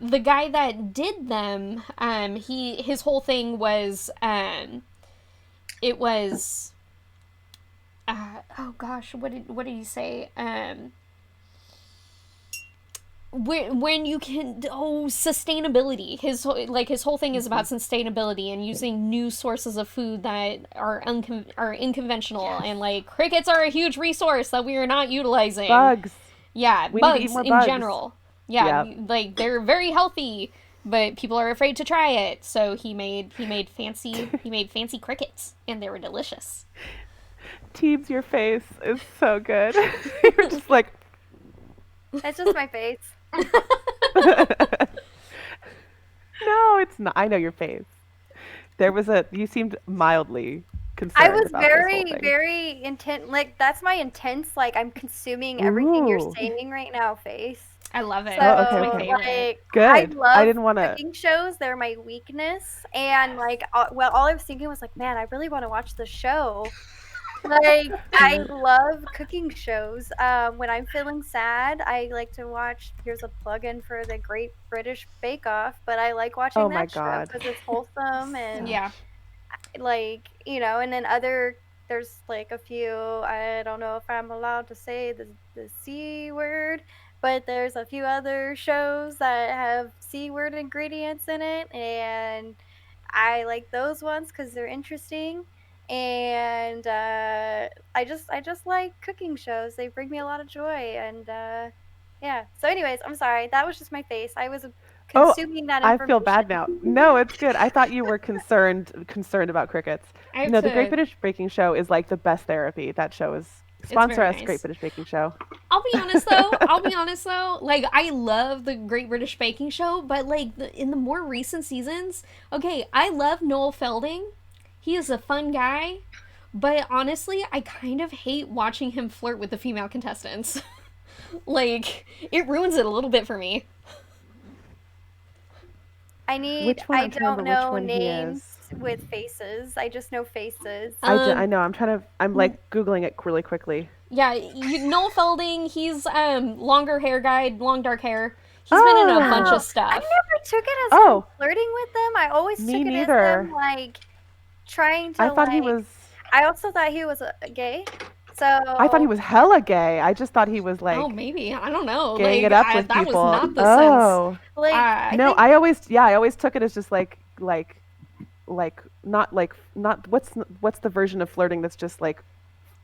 The guy that did them, his whole thing was, it was. Oh gosh, what did he say? When you can sustainability. His whole thing is about sustainability and using new sources of food that are unconventional, and crickets are a huge resource that we are not utilizing. Bugs. Yeah, we bugs need to eat more in bugs. General. Yeah, yep. They're very healthy, but people are afraid to try it. So he made fancy crickets, and they were delicious. Teebs, your face is so good. You're just like. That's just my face. No, it's not. I know your face. You seemed mildly concerned. I was about very, this whole thing. very intent. That's my intense. I'm consuming everything you're saying right now. Face. I love it. So, That's my favorite. Good. I love didn't want to. cooking shows. They're my weakness, and all I was thinking was man, I really want to watch the show. I love cooking shows. When I'm feeling sad, I like to watch. Here's a plug-in for the Great British Bake Off, but I like watching that show because it's wholesome and and then there's a few. I don't know if I'm allowed to say the C word, but there's a few other shows that have C word ingredients in it, and I like those ones because they're interesting. And I just like cooking shows. They bring me a lot of joy, and So anyways, I'm sorry. That was just my face. I was consuming that information. I feel bad now. No, it's good. I thought you were concerned about crickets. No, the Great British Baking Show is the best therapy. That show is sponsor us, nice. Great British Baking Show. I'll be honest though. I love the Great British Baking Show, but in the more recent seasons, okay, I love Noel Felding. He is a fun guy, but honestly, I kind of hate watching him flirt with the female contestants. It ruins it a little bit for me. I don't know names with faces. I just know faces. I know. I'm Googling it really quickly. Yeah, Noel Felding, he's longer hair guy, long dark hair. He's been in a bunch of stuff. I never took it as him flirting with them. I always took it as him, like, trying to, I thought he was... I also thought he was gay. So I thought he was hella gay. I just thought he was like... Oh, maybe. I don't know. Gaying it up with that people. Was not the sense. Like, I always took it as just like not what's the version of flirting that's just like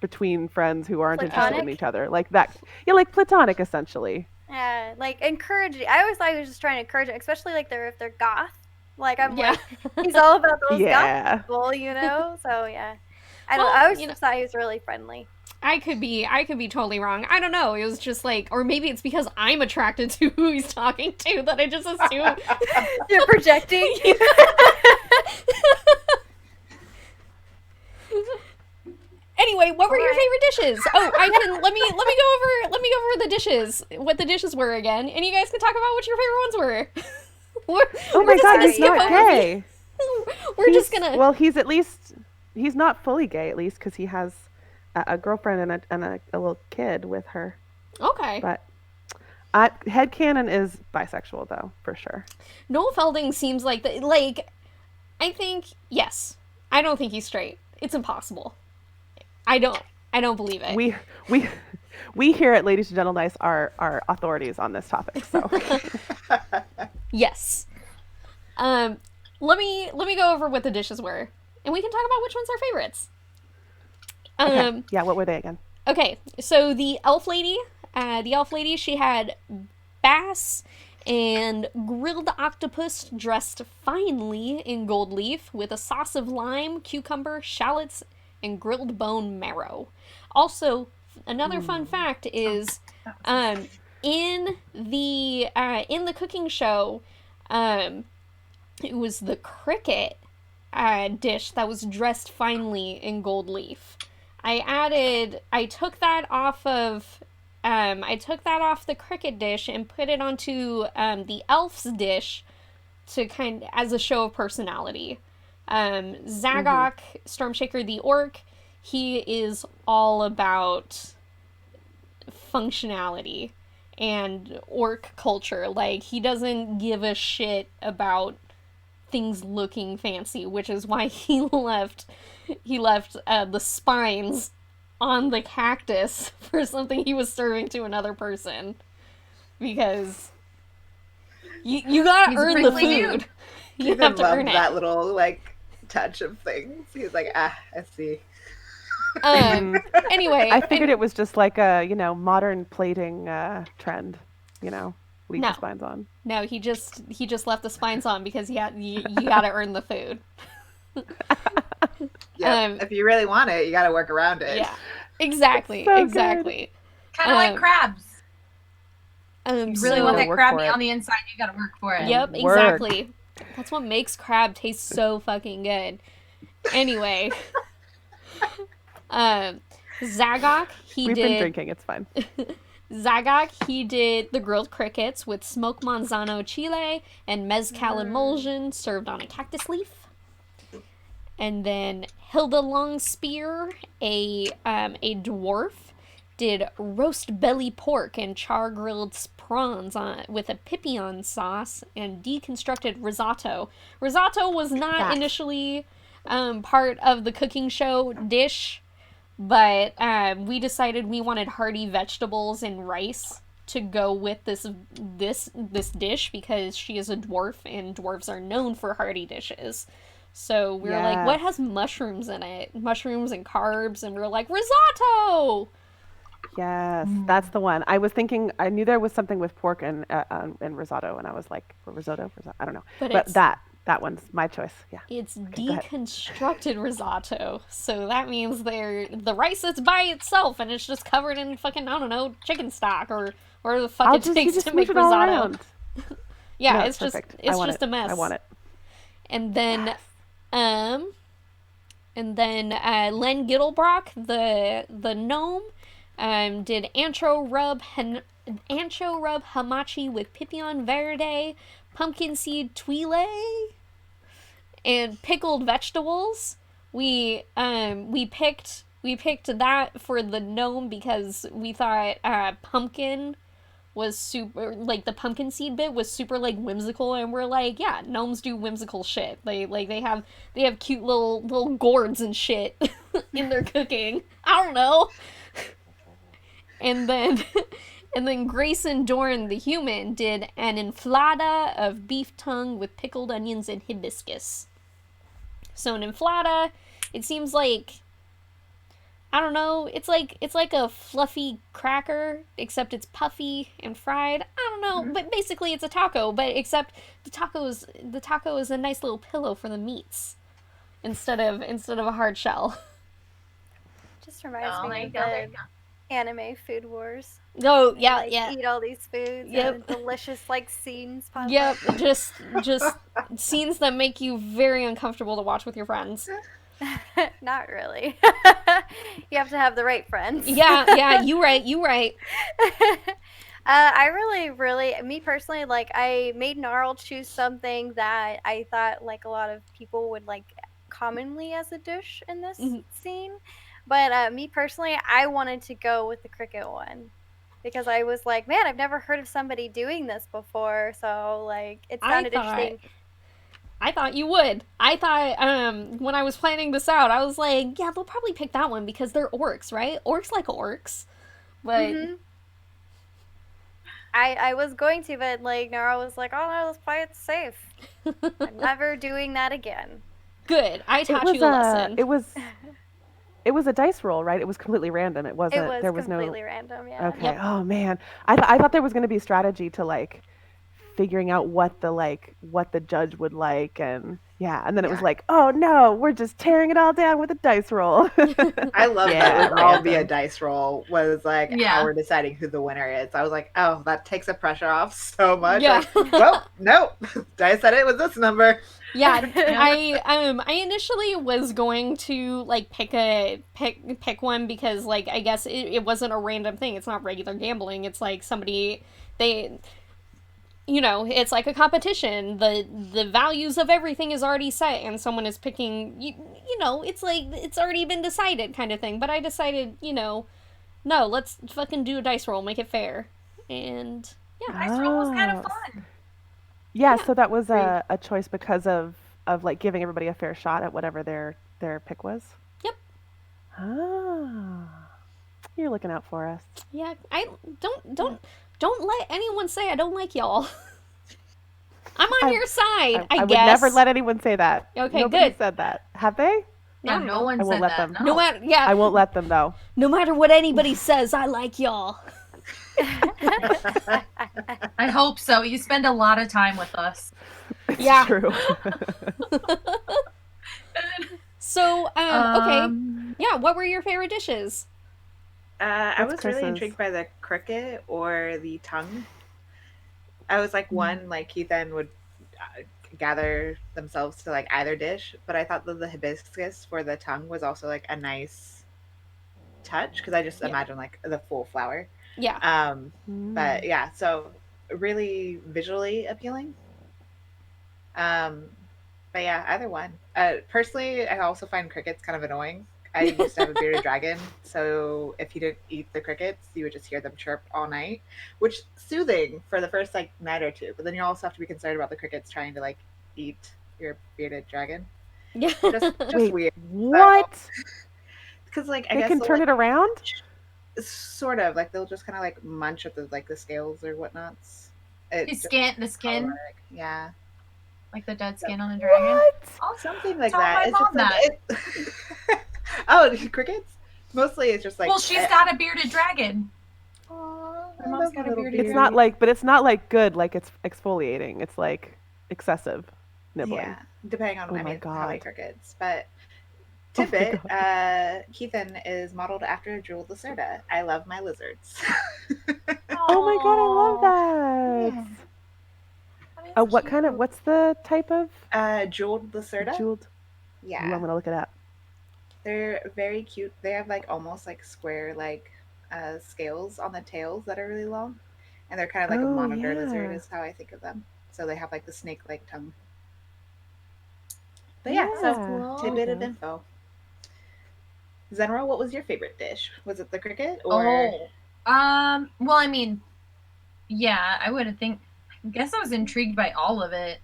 between friends who aren't interested in each other, like that. Yeah, like platonic, essentially. Yeah, like encouraging. I always thought he was just trying to encourage it, especially like if they're goth. Like I'm like, he's all about those goth people, you know. So yeah, I always just thought he was really friendly. I could be totally wrong. I don't know. It was just like, or maybe it's because I'm attracted to who he's talking to that I just assume you're projecting. Anyway, what were your favorite dishes? Oh, let me go over the dishes. What the dishes were again, and you guys can talk about what your favorite ones were. Oh my god, he's not gay. We're just gonna. Well, he's not fully gay, at least, because he has a girlfriend and a little kid with her. Okay. But headcanon is bisexual, though, for sure. Noel Felding seems like I think, yes. I don't think he's straight. It's impossible. I don't believe it. We here at Ladies and Gentledice are authorities on this topic, so. Yes. Let me go over what the dishes were, and we can talk about which ones are favorites. Okay. Yeah, what were they again? Okay, so the elf lady, she had bass and grilled octopus dressed finely in gold leaf with a sauce of lime, cucumber, shallots, and grilled bone marrow. Also, another fun fact is, in the cooking show, it was the cricket dish that was dressed finely in gold leaf. I took that off the cricket dish and put it onto the elf's dish to as a show of personality. Zagok, Stormshaker the Orc, he is all about functionality and orc culture. Like, he doesn't give a shit about things looking fancy, which is why he left the spines on the cactus for something he was serving to another person, because you gotta earn the food. You have to earn it. That little touch of things. He's like, I see. Anyway, I figured it was just like a modern plating trend. Leave the spines on. No, he just left the spines on because you gotta earn the food. Yeah, if you really want it, you gotta work around it. Yeah, exactly, so exactly. Kind of like crabs. You really want that crab meat it. on the inside, you gotta work for it. Yep, exactly. That's what makes crab taste so fucking good. Anyway, Zagok, We've been drinking, it's fine. Zagok, he did the grilled crickets with smoked manzano chile and mezcal emulsion served on a cactus leaf. And then Hilda Longspear, a dwarf, did roast belly pork and char-grilled prawns with a pipion sauce and deconstructed risotto. Risotto was not initially part of the cooking show dish, but we decided we wanted hearty vegetables and rice to go with this dish because she is a dwarf and dwarves are known for hearty dishes. So we were like, what has mushrooms in it? Mushrooms and carbs, and we were like, risotto! Yes, that's the one. I was thinking, I knew there was something with pork and risotto, and I was like, risotto? I don't know. But that one's my choice, yeah. It's deconstructed risotto, so that means the rice is by itself, and it's just covered in fucking, I don't know, chicken stock, or the fuck it takes to make risotto. Yeah, no, it's perfect. It's just a mess. I want it. And then, Len Gittlebrach, the gnome, did ancho rub hamachi with pipion verde, pumpkin seed tuile, and pickled vegetables. We picked we picked that for the gnome because we thought pumpkin was super, like the pumpkin seed bit was super like whimsical, and we're like, yeah, gnomes do whimsical shit. They have cute little gourds and shit in their cooking. I don't know. And then and then Grayson Dorn, the human, did an enflada of beef tongue with pickled onions and hibiscus. So an enflada, it seems like, I don't know, it's like a fluffy cracker, except it's puffy and fried. I don't know, but basically it's a taco, but except the taco is a nice little pillow for the meats instead of a hard shell. Just reminds me of the anime Food Wars. Oh, yeah, yeah. Eat all these foods and delicious like scenes pop Yep, up. just scenes that make you very uncomfortable to watch with your friends. Not really. You have to have the right friends. Yeah, you right. I really, me personally, like, I made Gnarl choose something that I thought, like, a lot of people would like commonly as a dish in this scene. But me personally, I wanted to go with the cricket one. Because I was like, man, I've never heard of somebody doing this before. So, like, it sounded interesting. I thought you would. I thought, when I was planning this out, I was like, yeah, they'll probably pick that one because they're orcs, right? Orcs like orcs. But... I was going to, but, like, Nara was like, oh, no, let's play it safe. I'm never doing that again. Good. I taught you a lesson. It was a dice roll, right? It was completely random. It wasn't. There was completely random. Yeah. Okay. Yep. Oh man, I thought there was going to be strategy to like figuring out what the judge would like, and then it was like, oh no, we're just tearing it all down with a dice roll. I love that it would all be a dice roll. Was like how we're deciding who the winner is. I was like, oh, that takes the pressure off so much. Yeah. Like, well, no, dice said it was this number. Yeah, I initially was going to like pick one because like I guess it wasn't a random thing. It's not regular gambling. It's like somebody it's like a competition. The values of everything is already set, and someone is picking. It's like it's already been decided kind of thing. But I decided, no, let's fucking do a dice roll, make it fair, and yeah, dice roll was kind of fun. Yeah, so that was a choice because of like giving everybody a fair shot at whatever their pick was. Yep. Ah, you're looking out for us. Yeah, I don't let anyone say I don't like y'all. I'm on your side. I guess. I would never let anyone say that. Okay, Nobody good. said that. Have they? No one I won't said let that. them. No matter, yeah. I won't let them though. No matter what anybody says, I like y'all. I hope so. You spend a lot of time with us. It's true. So, okay. Yeah, what were your favorite dishes? I was really intrigued by the cricket or the tongue. I was like, one, like Keithan would gather themselves to like either dish, but I thought that the hibiscus for the tongue was also like a nice touch because I just imagine like the full flower. Yeah. But yeah, so really visually appealing. But yeah, either one. Personally, I also find crickets kind of annoying. I used to have a bearded dragon, so if you didn't eat the crickets, you would just hear them chirp all night, which soothing for the first like night or two. But then you also have to be concerned about the crickets trying to like eat your bearded dragon. Yeah. Just Wait, weird. What? Because like they can turn it around. Sort of like they'll just kind of like munch at the scales or whatnots. The skin. Yeah. Like the dead skin on a dragon. What? Oh, something like that. It's just like oh, crickets? Mostly it's just like well, she's got a bearded dragon. My mom's got a bearded dragon. It's not like good, like it's exfoliating. It's like excessive nibbling. Yeah, depending on how many crickets. But tidbit, Keithan is modeled after Jewel Lacerda. I love my lizards. Oh my god, I love that. Yeah. What's the type of? Jeweled Lacerda. Jeweled. Yeah. Ooh, I'm gonna look it up. They're very cute. They have like almost like square like scales on the tails that are really long, and they're kind of like a monitor lizard is how I think of them. So they have like the snake-like tongue. But yeah, so tidbit of info. Zenro, what was your favorite dish? Was it the cricket or? Well, I mean, yeah, I guess I was intrigued by all of it.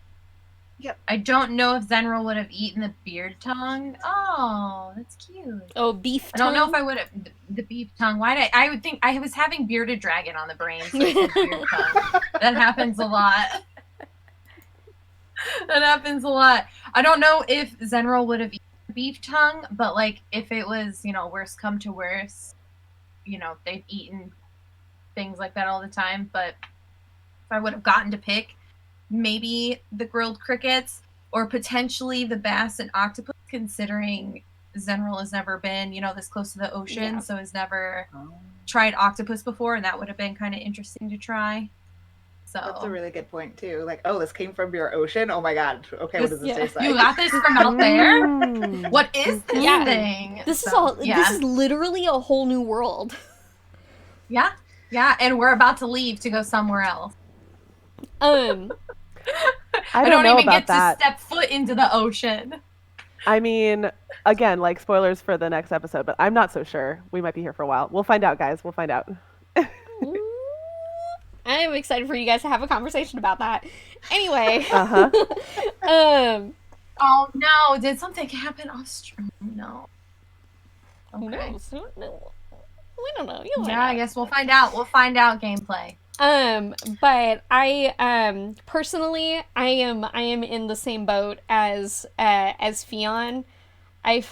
Yep. I don't know if Zenro would have eaten the beard tongue. Oh, that's cute. Oh, beef tongue? I don't know if I would have the beef tongue. I would think I was having bearded dragon on the brain, so I said beard tongue. That happens a lot. That happens a lot. I don't know if Zenro would have eaten beef tongue, but like if it was, worst come to worst, they've eaten things like that all the time. But if I would have gotten to pick, maybe the grilled crickets or potentially the bass and octopus, considering Zenral has never been, this close to the ocean, so has never tried octopus before, and that would have been kind of interesting to try. So that's a really good point too. Like, oh, this came from your ocean. Oh my god. Okay, what does this taste like? You got this from out there? What is this thing? This is literally a whole new world. Yeah, and we're about to leave to go somewhere else. I don't know even about get to step foot into the ocean. I mean, again, like spoilers for the next episode, but I'm not so sure. We might be here for a while. We'll find out, guys. We'll find out. I am excited for you guys to have a conversation about that. Anyway. Oh no! Did something happen off stream? No. Okay. Who knows? We don't know. I guess we'll find out. We'll find out gameplay. But I personally I am in the same boat as Fionn. I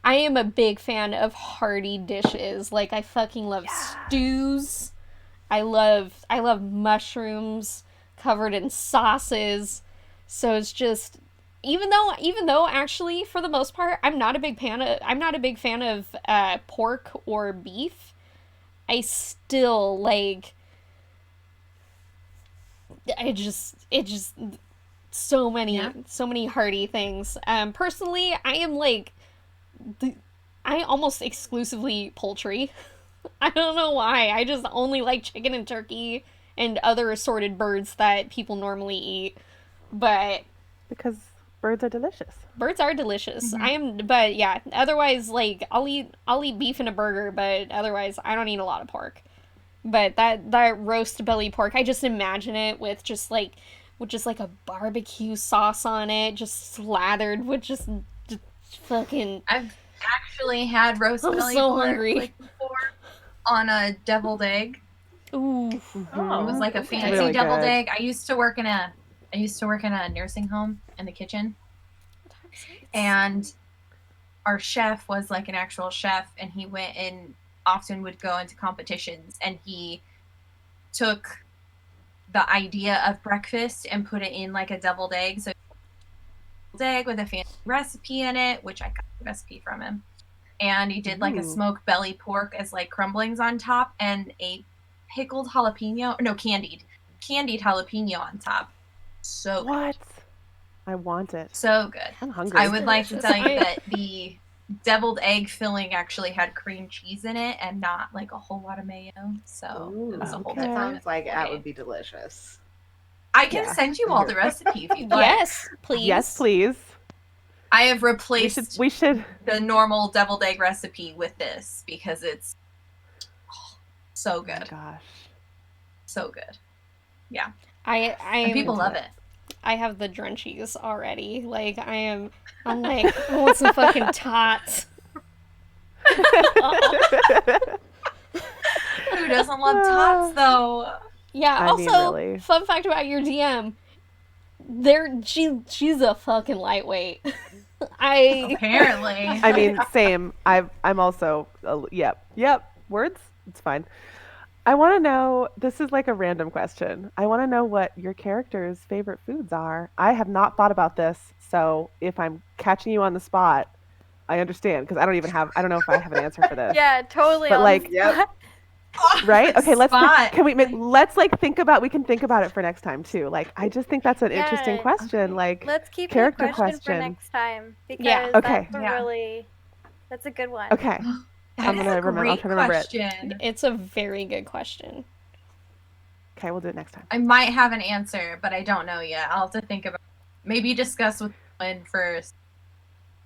am a big fan of hearty dishes. Like I fucking love stews. I love mushrooms covered in sauces. So it's just even though actually for the most part I'm not a big fan of pork or beef, I still like it just so many hearty things. Personally, I am like I almost exclusively poultry. I don't know why. I just only like chicken and turkey and other assorted birds that people normally eat. But because birds are delicious. Birds are delicious. But yeah, otherwise like I'll eat beef in a burger, but otherwise I don't eat a lot of pork. But that roast belly pork, I just imagine it with just like a barbecue sauce on it, just slathered with just fucking. I've actually had roast belly pork like before on a deviled egg. Ooh. Oh, it was like a fancy really deviled egg. I used to work in a nursing home in the kitchen, and our chef was like an actual chef, and he went and often would go into competitions, and he took the idea of breakfast and put it in like a deviled egg. So egg with a fancy recipe in it, which I got the recipe from him. And he did like a smoked belly pork as like crumblings on top and a pickled jalapeno, candied jalapeno on top. So what? Good. I want it. So good. I'm hungry. I would like to tell you that the deviled egg filling actually had cream cheese in it and not like a whole lot of mayo. So it was a whole different. Sounds like that would be delicious. I can send you all the recipe if you'd like. Yes, please. Yes, please. I have replaced we should the normal deviled egg recipe with this because it's so good. Oh my gosh. So good. Yeah. And people love it. I have the drenchies already. Like I'm like, I want some fucking tots. Who doesn't love tots though? Yeah, I also, mean, really. Fun fact about your DM, she's a fucking lightweight. Apparently. I mean, same. I'm also, yep, words, it's fine. I want to know, this is like a random question. I want to know what your character's favorite foods are. I have not thought about this, so if I'm catching you on the spot, I understand, because I don't know if I have an answer for this. Yeah, totally. But like, right? Okay, let's think about it for next time too. Like, I just think that's an interesting question. Like, let's keep character the question for next time because that's a good one. Okay. I'm gonna remember. I'll try to remember it. It's a very good question. Okay, we'll do it next time. I might have an answer, but I don't know yet. I'll have to think about it. Maybe discuss with Lynn first.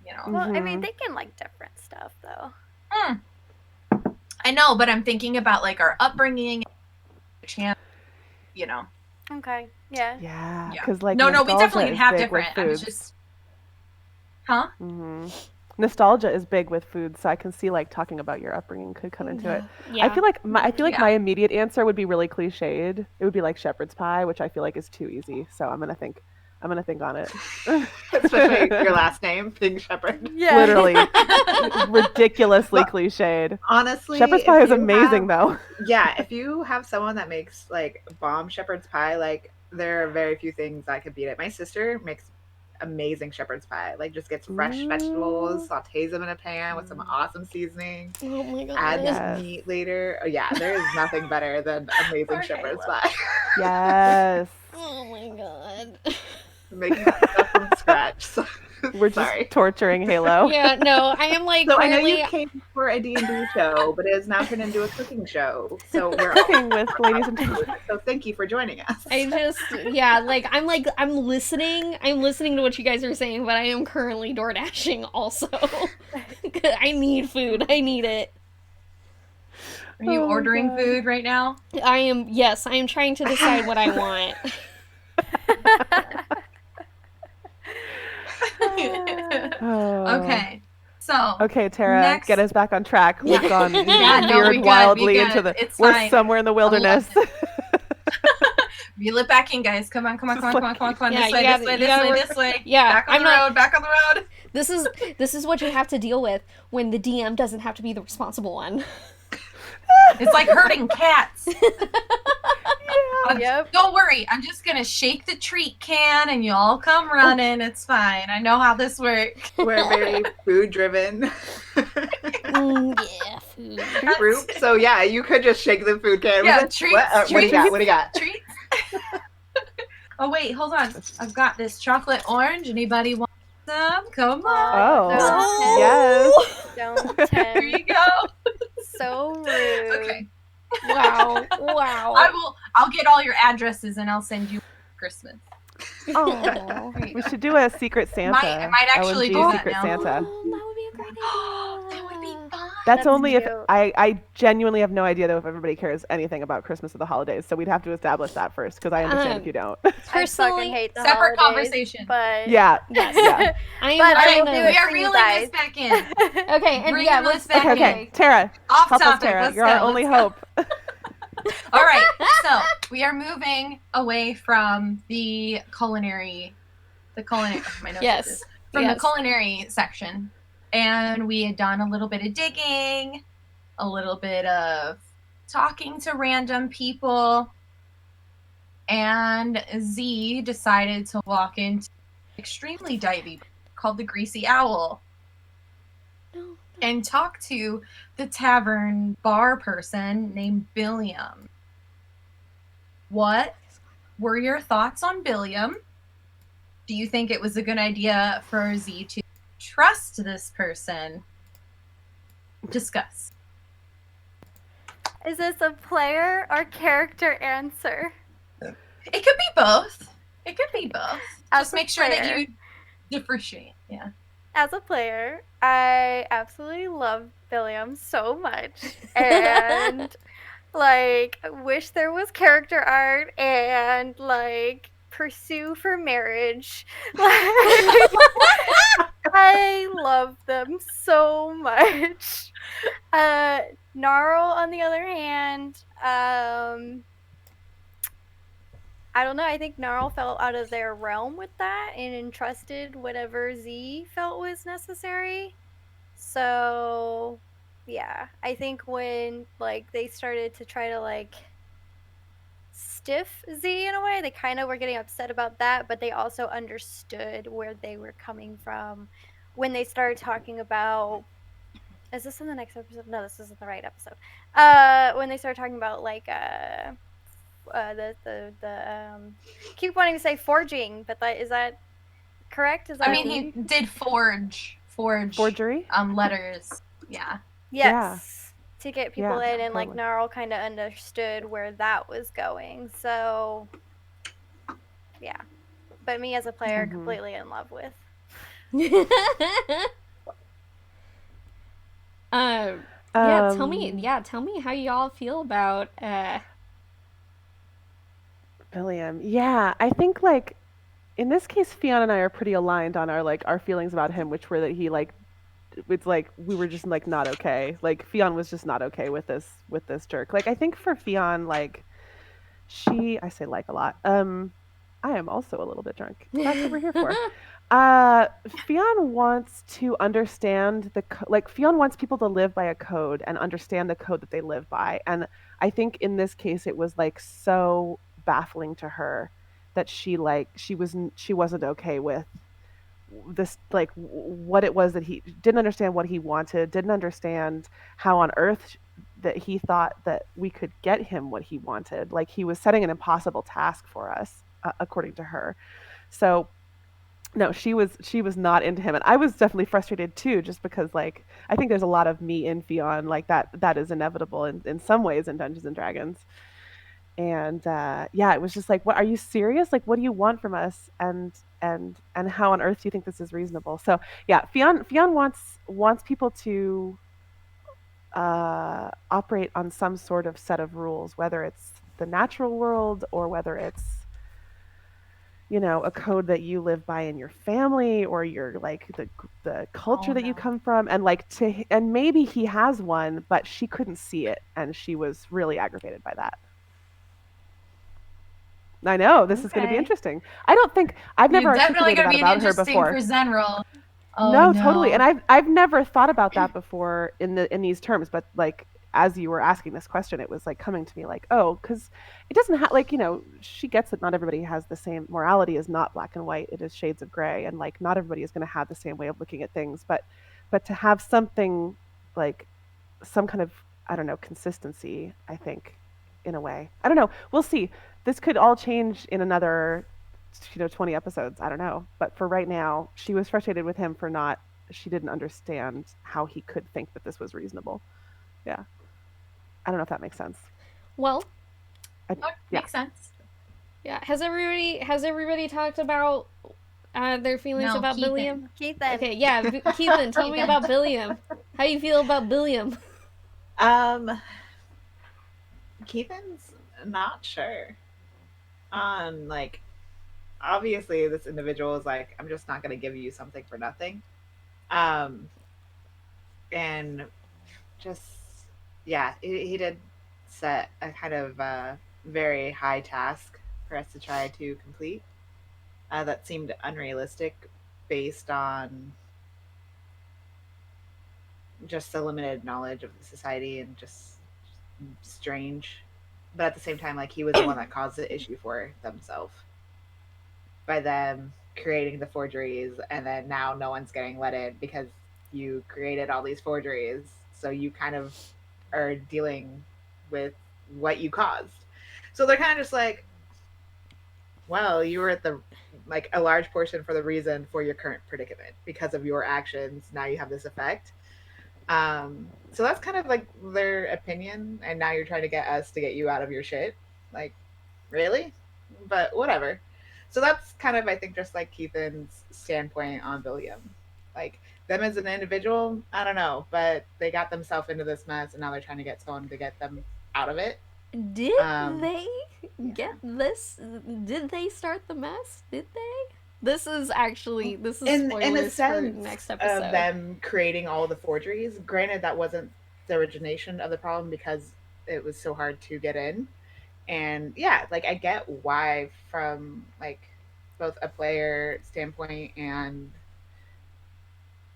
you know. Well, I mean, they can like different stuff though. I know, but I'm thinking about like our upbringing, you know. Okay. Yeah. Yeah, because like no, we nostalgia definitely is have big different. with I was foods. just, huh? Nostalgia is big with food, so I can see like talking about your upbringing could come into it. Yeah. I feel like my immediate answer would be really cliched. It would be like shepherd's pie, which I feel like is too easy. So I'm gonna think on it. Especially your last name, Pig Shepherd. Yeah. Literally ridiculously cliched. Honestly, shepherd's pie is amazing though. Yeah, if you have someone that makes like bomb shepherd's pie, like there are very few things that could beat it. My sister makes amazing shepherd's pie. Like just gets fresh vegetables, sautés them in a pan with some awesome seasoning. Oh my god. Adds meat later. Oh yeah, there is nothing better than amazing shepherd's pie. Yes. Oh my god. Making stuff from scratch. So, we're just torturing Halo. Yeah, no, I am like. So currently... I know you came for a D&D show, but it has now turned into a cooking show. So we're cooking with ladies and gentlemen. So thank you for joining us. I'm listening. I'm listening to what you guys are saying, but I am currently door dashing also. I need food. I need it. Are you ordering food right now? I am. Yes, I am trying to decide what I want. Okay. So. Okay, Tara, get us back on track. We've gone veered wildly into the. We're fine. Somewhere in the wilderness. Reel it back in, guys. Come on. Yeah, This way. Yeah, back on the road. This is what you have to deal with when the DM doesn't have to be the responsible one. It's like herding cats. Yep. Don't worry. I'm just going to shake the treat can and you all come running. It's fine. I know how this works. We're very food driven. Yeah, food. Group. So yeah, you could just shake the food can. Yeah, treats. What do you got? What do you got? Treats. Oh wait, hold on. I've got this chocolate orange. Anybody want some? Come on. Oh, yes. Don't Here tempt. you go. So rude. Okay. Wow. I'll get all your addresses and I'll send you Christmas. Oh, We should do a Secret Santa. I might actually OMG do that Secret now. Santa. that would be a great idea. That would be fun. That's only cute. if I genuinely have no idea though if everybody cares anything about Christmas or the holidays. So we'd have to establish that first because I understand if you don't. I Personally, fucking hate the separate holidays, conversation. But Yeah. Yes. Yeah. I am But I trying will to. do it We are for you reeling guys. this back in. Okay, and Bring yeah, this let's. back in. Okay. Tara, Off help us, topic. Tara. Let's You're go. our only Let's go. hope. All right, so we are moving away from the culinary. My notes Yes. is from the culinary section, and we had done a little bit of digging, a little bit of talking to random people, and Z decided to walk into an extremely divey book called The Greasy Owl and talk to the tavern bar person named Billiam. What were your thoughts on Billiam? Do you think it was a good idea for Z to trust this person? Discuss. is this a player or character answer? It could be both. It could be both. As Just a make sure that player. you differentiate. Yeah. As a player, I absolutely love Billiam so much. And like wish there was character art and like pursue for marriage. I love them so much. Gnarl, on the other hand, I don't know. I think Gnarl felt out of their realm with that and entrusted whatever Z felt was necessary. So, yeah, I think when like they started to try to like stiff Z in a way, they kind of were getting upset about that, but they also understood where they were coming from when they started talking about. Is this in the next episode? No, this isn't the right episode. When they started talking about like keep wanting to say forging, but is that correct? Is that I mean, he did forgery letters. Yeah. Yes. To get people Yeah, in, and like totally. Gnarl kind of understood where that was going. So, yeah. But me as a player, completely in love with. Yeah, tell me. Yeah, tell me how y'all feel about William. Yeah, I think like in this case, Fionn and I are pretty aligned on our feelings about him, which were that he like it's like we were just like not okay. Like Fionn was just not okay with this jerk. Like I think for Fionn, like I say like a lot. I am also a little bit drunk. That's what we're here for. Fionn wants to understand like Fionn wants people to live by a code and understand the code that they live by. And I think in this case it was like so baffling to her that she wasn't okay with this, like what it was that he didn't understand, what he wanted, didn't understand how on earth that he thought that we could get him what he wanted. Like he was setting an impossible task for us, according to her. So no, she was not into him, and I was definitely frustrated too, just because like I think there's a lot of me in Fionn, like that is inevitable in some ways in Dungeons and Dragons. And yeah, it was just like, what, are you serious? Like what do you want from us? And how on earth do you think this is reasonable? So yeah, Fionn wants people to operate on some sort of set of rules, whether it's the natural world or whether it's a code that you live by in your family or your like the culture that you come from. And like and maybe he has one, but she couldn't see it and she was really aggravated by that. I know this is going to be interesting. I've never articulated that about her before. For Zenril. Oh, no, totally. And I've never thought about that before in these terms, but like as you were asking this question, it was like coming to me like, oh, because it doesn't have like, she gets that not everybody has the same morality, is not black and white, it is shades of gray, and like not everybody is going to have the same way of looking at things, but to have something like some kind of, I don't know, consistency, I think, in a way. I don't know. We'll see. This could all change in another 20 episodes. I don't know. But for right now, she was frustrated with him for she didn't understand how he could think that this was reasonable. Yeah. I don't know if that makes sense. Well, makes sense. Yeah. Has everybody talked about their feelings about Keithan. Billiam? Keithan. Okay, yeah, Keithan, tell me about Billiam. How you feel about Billiam? Keithan's not sure. Like, obviously this individual is like, I'm just not going to give you something for nothing. And just, yeah, he did set a kind of very high task for us to try to complete that seemed unrealistic based on just the limited knowledge of the society and just strange. But at the same time, like he was the one that caused the issue for themselves by them creating the forgeries, and then now no one's getting let in because you created all these forgeries. So you kind of are dealing with what you caused. So they're kind of just like, well, you were at a large portion for the reason for your current predicament because of your actions. Now you have this effect. So that's kind of like their opinion, and now you're trying to get us to get you out of your shit. Like, really? But whatever. So that's kind of, I think, just like Keithan's standpoint on William. Like, them as an individual, I don't know, but they got themselves into this mess, and now they're trying to get someone to get them out of it. Did they get this? Did they start the mess? Did they? This is spoilers in the sense for next episode. Of them creating all the forgeries. Granted, that wasn't the origination of the problem because it was so hard to get in. And yeah, like I get why from like both a player standpoint and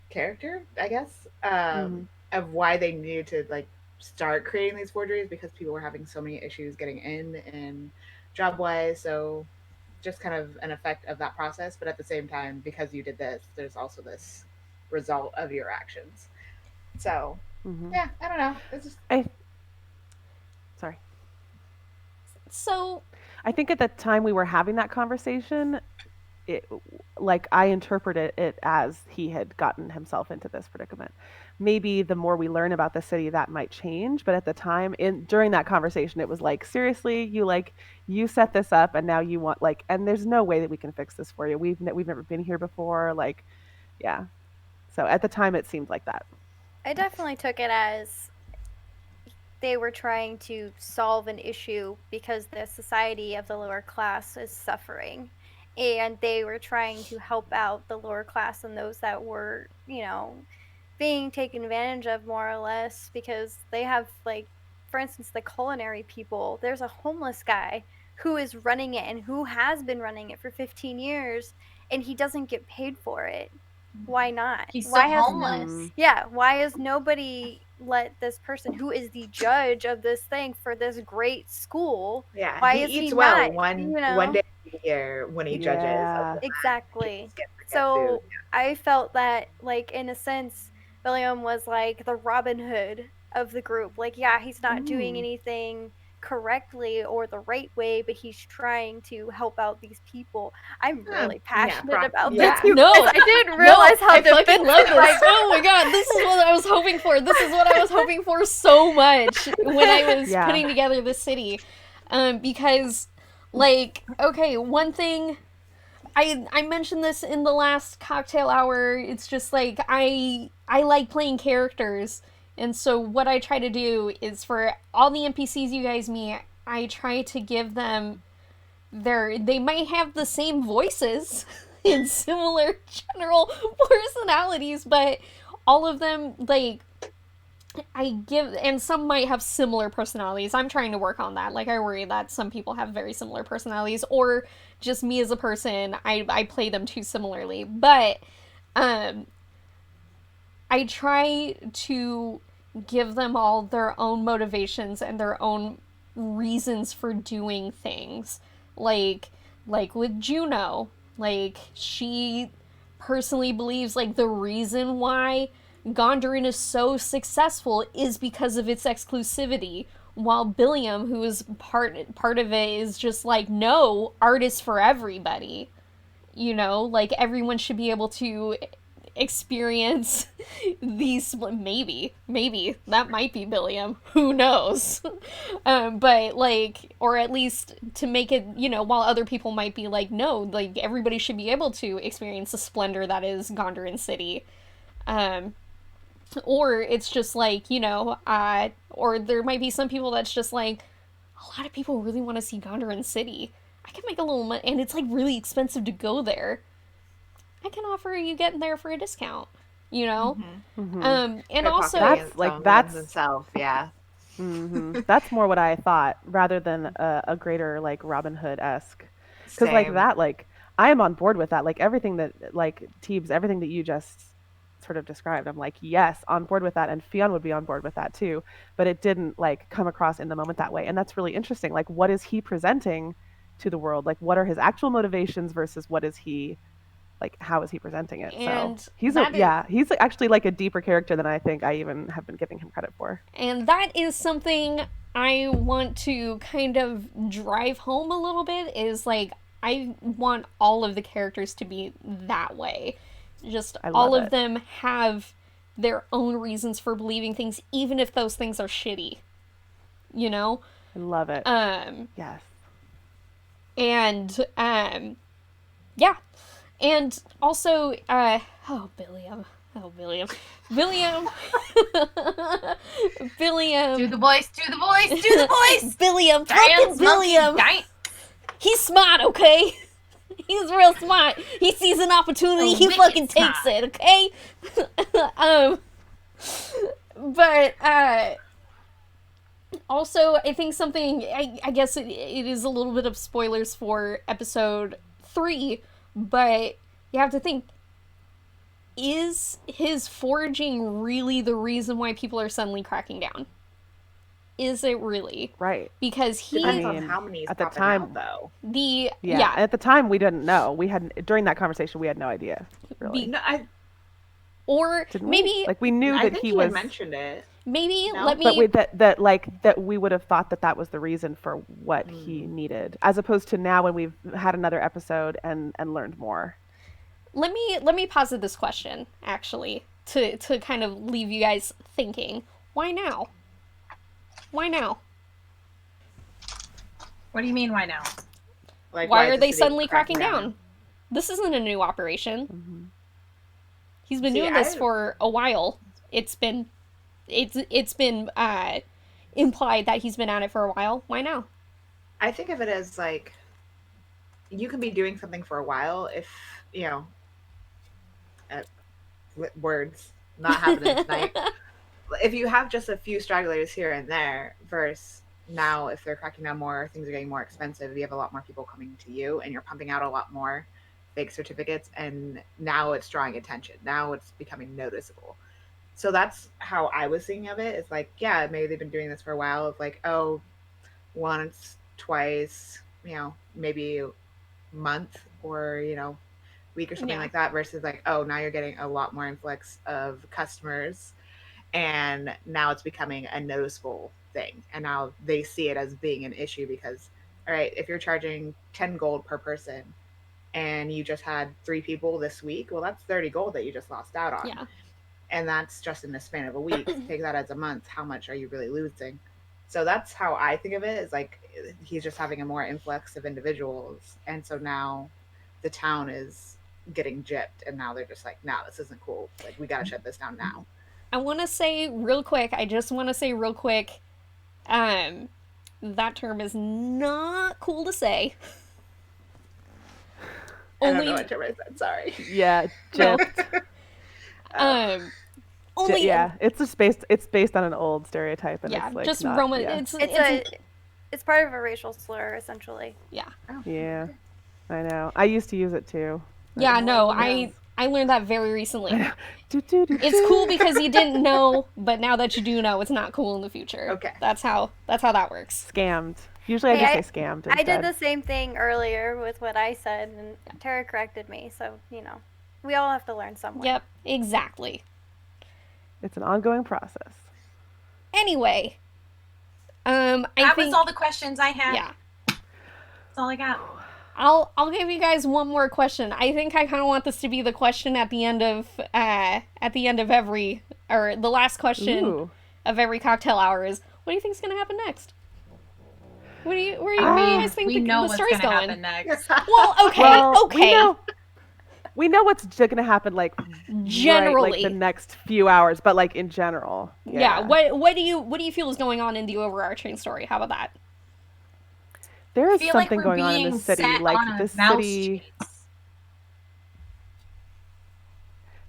character, I guess, of why they needed to like start creating these forgeries because people were having so many issues getting in and job wise. So just kind of an effect of that process, but at the same time, because you did this, there's also this result of your actions. So yeah, I don't know. It's just sorry. So I think at the time we were having that conversation, like I interpreted it as he had gotten himself into this predicament. Maybe the more we learn about the city, that might change. But at the time, during that conversation, it was like, seriously, you set this up, and now you want and there's no way that we can fix this for you. We've never been here before. Like, yeah. So at the time, it seemed like that. I definitely took it as they were trying to solve an issue because the society of the lower class is suffering. And they were trying to help out the lower class and those that were, being taken advantage of more or less because they have, like, for instance, the culinary people. There's a homeless guy who is running it and who has been running it for 15 years and he doesn't get paid for it. Why not? He's Why still has homeless. why has nobody let this person who is the judge of this thing for this great school? Yeah, why he is eats he well not, one day a year when he judges. Yeah. Exactly. Get So food. I felt that, like, in a sense, William was like the Robin Hood of the group. Like, yeah, he's not doing anything correctly or the right way, but he's trying to help out these people. I'm really passionate about this. No, I didn't realize how I fucking defensive love this. I Oh my god, this is what I was hoping for. This is what I was hoping for so much when I was putting together this city. Because, like, okay, one thing, I mentioned this in the last cocktail hour, it's just like, I like playing characters, and so what I try to do is for all the NPCs you guys meet, I try to give them they might have the same voices and similar general personalities, but all of them, like, and some might have similar personalities. I'm trying to work on that. Like, I worry that some people have very similar personalities, or just me as a person, I play them too similarly. But, I try to give them all their own motivations and their own reasons for doing things. Like with Juno, like, she personally believes, like, the reason why Gondorin is so successful is because of its exclusivity, while Billiam, who is part of it, is just like, no, art is for everybody. Like, everyone should be able to experience these. Maybe that might be Billiam, who knows. But, like, or at least to make it, while other people might be like, no, like, everybody should be able to experience the splendor that is Gondorin City. Or it's just like, or there might be some people that's just like, a lot of people really want to see Gondorin City. I can make a little money, and it's, like, really expensive to go there. I can offer you getting there for a discount, and also that's itself, yeah. That's more what I thought, rather than a greater, like, Robin Hood-esque. Because, like, that, like, I am on board with that. Like, everything that, like, Teebs, everything that you just sort of described, I'm like, yes, on board with that, and Fionn would be on board with that too. But it didn't, like, come across in the moment that way, and that's really interesting. Like, what is he presenting to the world? Like, what are his actual motivations versus what is he, like, how is he presenting it? And so he's he's actually, like, a deeper character than I think I even have been giving him credit for. And that is something I want to kind of drive home a little bit, is, like, I want all of the characters to be that way. Just all of them have their own reasons for believing things, even if those things are shitty. I love it. Yes. And yeah. And also, Billiam. Billiam. Billiam. Do the voice. Billiam. Fucking Billiam. He's smart, okay? He's real smart. He sees an opportunity, he fucking takes it, okay? But, also, I think something, I guess it is a little bit of spoilers for episode 3, but you have to think, is his foraging really the reason why people are suddenly cracking down? Is it really? Right. Because he... Depends on how many at the time, out, though. Yeah. At the time, we didn't know. We hadn't... During that conversation, we had no idea, really. Or didn't maybe... We? Like, we knew that he was... had mentioned it. Maybe, no? Let me... But that we would have thought that was the reason for what he needed. As opposed to now when we've had another episode and learned more. Let me posit this question, actually, to kind of leave you guys thinking. Why now? Why now? What do you mean, why now? Like, why are they suddenly cracking down? This isn't a new operation. He's been doing this for a while. It's been it's been implied that he's been at it for a while. Why now? I think of it as like you can be doing something for a while if words not happening tonight. If you have just a few stragglers here and there, versus now if they're cracking down more, things are getting more expensive. You have a lot more people coming to you, and you're pumping out a lot more fake certificates, and now it's drawing attention. Now it's becoming noticeable. So that's how I was thinking of it. It's like, yeah, maybe they've been doing this for a while. It's like, oh, once, twice, maybe a month or week or something like that. Versus like, oh, now you're getting a lot more influx of customers, and now it's becoming a noticeable thing, and now they see it as being an issue because, all right, if you're charging 10 gold per person and you just had 3 people this week, well, that's 30 gold that you just lost out on. Yeah. And that's just in the span of a week. Take that as a month, how much are you really losing? So that's how I think of it, is like he's just having a more influx of individuals, and so now the town is getting gypped, and now they're just like, nah, this isn't cool, like we gotta shut this down now. I want to say real quick, that term is not cool to say. I don't know what term I said, sorry. Yeah, gypped. It's just based on an old stereotype, and it's like just not, Roman. Yeah. It's part of a racial slur, essentially. Yeah. Oh, yeah, I know. I used to use it too. Yeah, no, I learned that very recently. It's cool because you didn't know, but now that you do know, it's not cool in the future. Okay. That's how that works. Scammed. Usually I just say scammed instead. I did the same thing earlier with what I said, and Tara corrected me, so, we all have to learn somewhere. Yep, exactly. It's an ongoing process. Anyway, that was all the questions I had. Yeah. That's all I got. I'll give you guys one more question. I think I kind of want this to be the question at the end of every, or the last question of every cocktail hour is, what do you think is going to happen next? Where do you guys think the story's going? Happen next. Well, okay. We know what's going to happen, like generally, like the next few hours, but like in general. Yeah. What do you feel is going on in the overarching story? How about that? There is something going on in the city, like this city.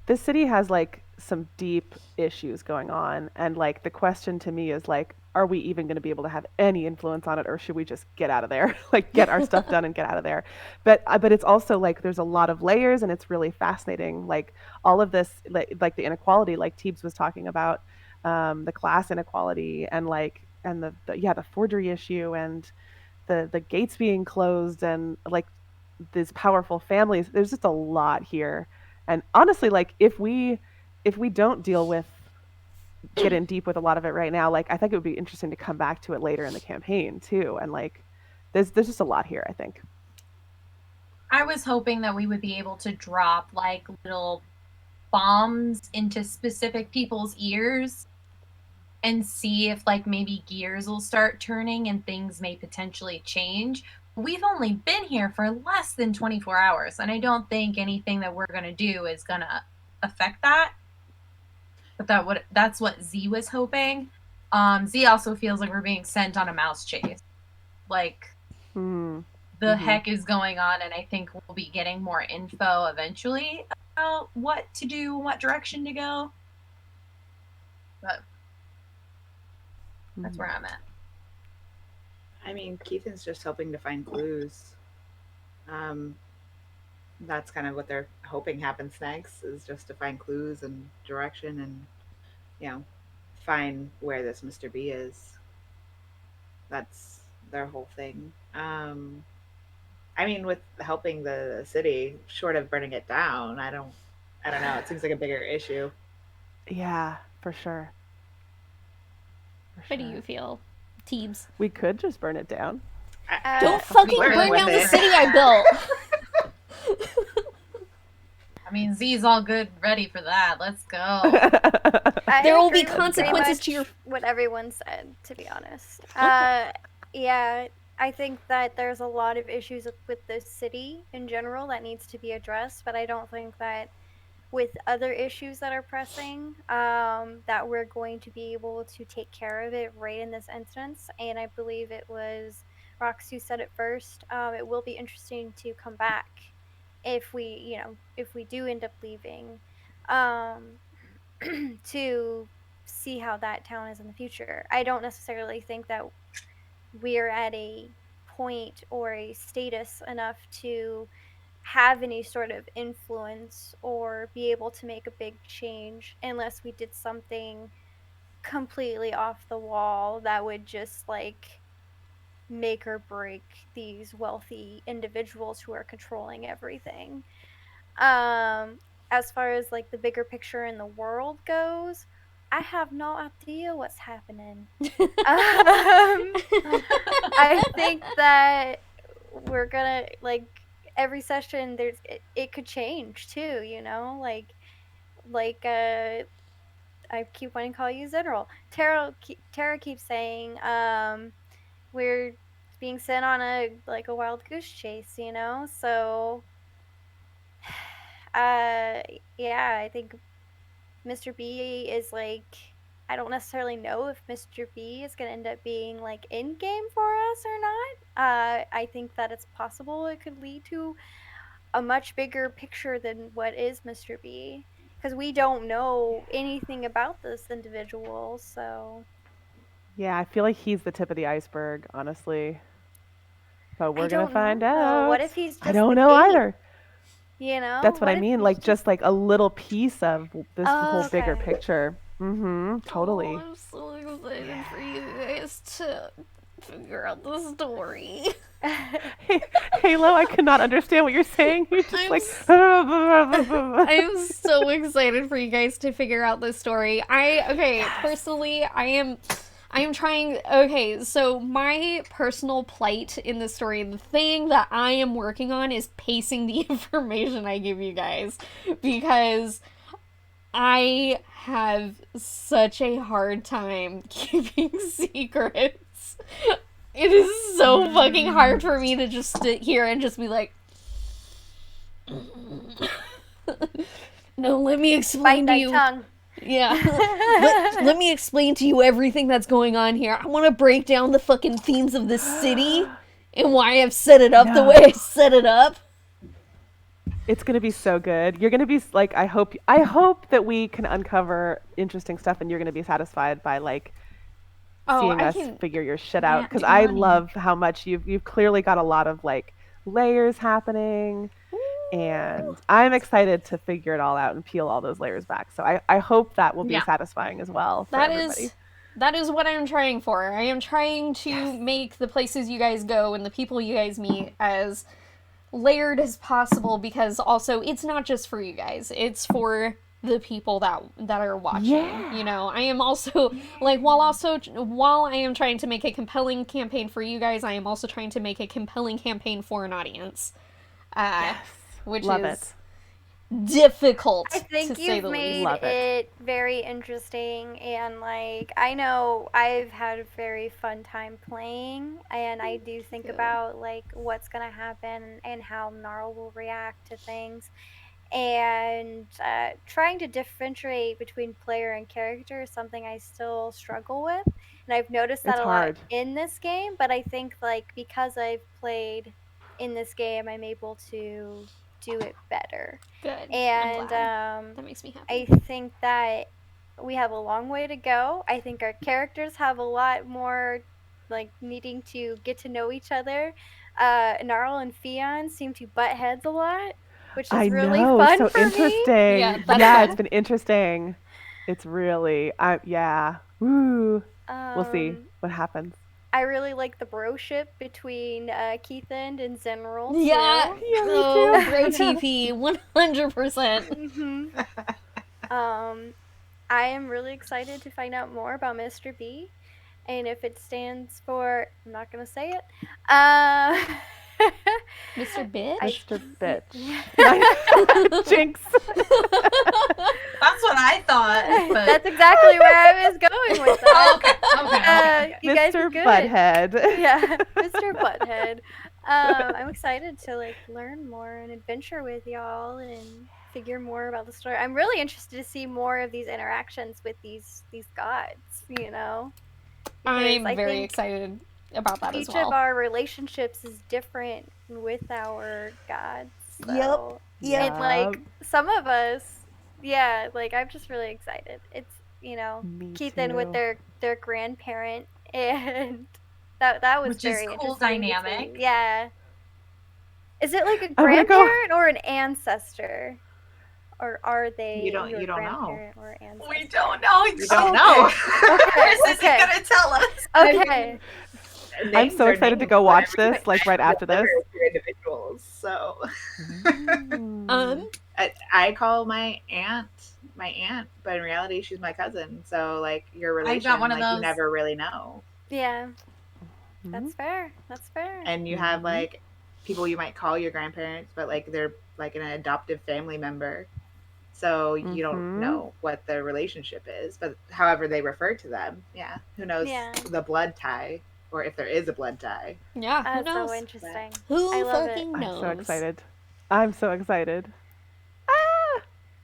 This city has like some deep issues going on, and like the question to me is like, are we even going to be able to have any influence on it, or should we just get out of there, like get our stuff done and get out of there? But it's also like there's a lot of layers, and it's really fascinating. Like all of this, like the inequality, like Teebs was talking about, the class inequality, and the forgery issue, and the gates being closed, and like these powerful families. There's just a lot here, and honestly, like if we don't get in deep with a lot of it right now, like I think it would be interesting to come back to it later in the campaign too, and like there's just a lot here, I think. I was hoping that we would be able to drop like little bombs into specific people's ears and see if like maybe gears will start turning and things may potentially change. We've only been here for less than 24 hours, and I don't think anything that we're going to do is going to affect that. But that's what Z was hoping. Z also feels like we're being sent on a mouse chase. Like, the heck is going on, and I think we'll be getting more info eventually about what to do, what direction to go. But that's where I'm at. I mean, Keithan's just hoping to find clues. That's kind of what they're hoping happens next, is just to find clues and direction and, find where this Mr. B is. That's their whole thing. I mean, with helping the city, short of burning it down, I don't know. It seems like a bigger issue. Yeah, for sure. How do you feel, Teebs? We could just burn it down. Don't fucking burn down the city I built. I mean, Z's all good, ready for that. Let's go. There will be consequences to your... what everyone said, to be honest. Okay. Yeah, I think that there's a lot of issues with the city in general that needs to be addressed, but I don't think that with other issues that are pressing, that we're going to be able to take care of it right in this instance. And I believe it was Rox who said it first. It will be interesting to come back if we do end up leaving, to see how that town is in the future. I don't necessarily think that we're at a point or a status enough to have any sort of influence or be able to make a big change unless we did something completely off the wall that would just like make or break these wealthy individuals who are controlling everything. As far as like the bigger picture in the world goes, I have no idea what's happening. I think that we're gonna like every session it could change too, I keep wanting to call you General. Tara keeps saying we're being sent on a wild goose chase, so yeah, I think Mr. B is I don't necessarily know if Mr. B is going to end up being in game for us or not. I think that it's possible it could lead to a much bigger picture than what is Mr. B, because we don't know anything about this individual. So Yeah, I feel like he's the tip of the iceberg, honestly. But we're gonna don't find know. out. What if he's just I don't the know gate? either. That's what I What if mean. he's Just like a little piece of this whole bigger okay. picture. Totally. Oh, I'm so excited for you guys to figure out the story. Hey, Halo, I cannot understand what you're saying. You're just I'm so excited for you guys to figure out this story. Personally, I am trying. Okay, so my personal plight in the story, the thing that I am working on is pacing the information I give you guys, because I have such a hard time keeping secrets. It is so fucking hard for me to just sit here and just be like, no, let me explain to you. Tongue. Yeah. let me explain to you everything that's going on here. I want to break down the fucking themes of this city and why I've set it up the way I set it up. It's gonna be so good. You're gonna be I hope that we can uncover interesting stuff, and you're gonna be satisfied by seeing us figure your shit out. Because I love how much you've clearly got a lot of layers happening. And I'm excited to figure it all out and peel all those layers back. So I hope that will be satisfying as well for everybody. That is what I'm trying for. I am trying to make the places you guys go and the people you guys meet as layered as possible, because also it's not just for you guys. It's for the people that are watching. Yeah. I am also while I am trying to make a compelling campaign for you guys, I am also trying to make a compelling campaign for an audience. Which is difficult. I think you've made it very interesting, and I know I've had a very fun time playing, and I do think about what's gonna happen and how Gnarl will react to things, and trying to differentiate between player and character is something I still struggle with, and I've noticed that a lot in this game. But I think because I've played in this game, I'm able to do it better. Good. And that makes me happy. I think that we have a long way to go. I think our characters have a lot more needing to get to know each other. Gnarl and Fion seem to butt heads a lot, which is really fun so for interesting. Me. It's been interesting. It's really Woo. We'll see what happens. I really like the broship between Keithan and Zenral. Yeah, me too. Bro TP, 100%. I am really excited to find out more about Mr. B, and if it stands for, I'm not gonna say it. Mr. Bitch? Mr. Bitch. Jinx. That's what I thought. But... That's exactly where I was going with that. Okay. You guys are Mr. good. Butthead. Yeah, Mr. Butthead. I'm excited to learn more and adventure with y'all and figure more about the story. I'm really interested to see more of these interactions with these gods, you know? I'm very excited about that as well. Each of our relationships is different with our gods. So Yep. like some of us, yeah, like I'm just really excited. It's, you know, Keithan with their grandparent, and that was which very is cool interesting dynamic. Yeah. Is it like a grandparent or an ancestor? Or are they you don't grandparent know. or ancestor? We don't know. You don't know. Okay. Chris isn't gonna tell us. Okay. I'm so excited to go watch this, like right after this. Individuals, so. I call my aunt, but in reality, she's my cousin. So, like, your relation, I got one of those. You never really know. Yeah. That's fair. That's fair. And you have, like, people you might call your grandparents, but, like, they're, like, an adoptive family member. So you don't know what their relationship is. But however they refer to them, yeah. Who knows the blood tie, or if there is a blood tie. Yeah, who That's knows? so interesting. Who fucking knows? I'm so excited. I'm so excited.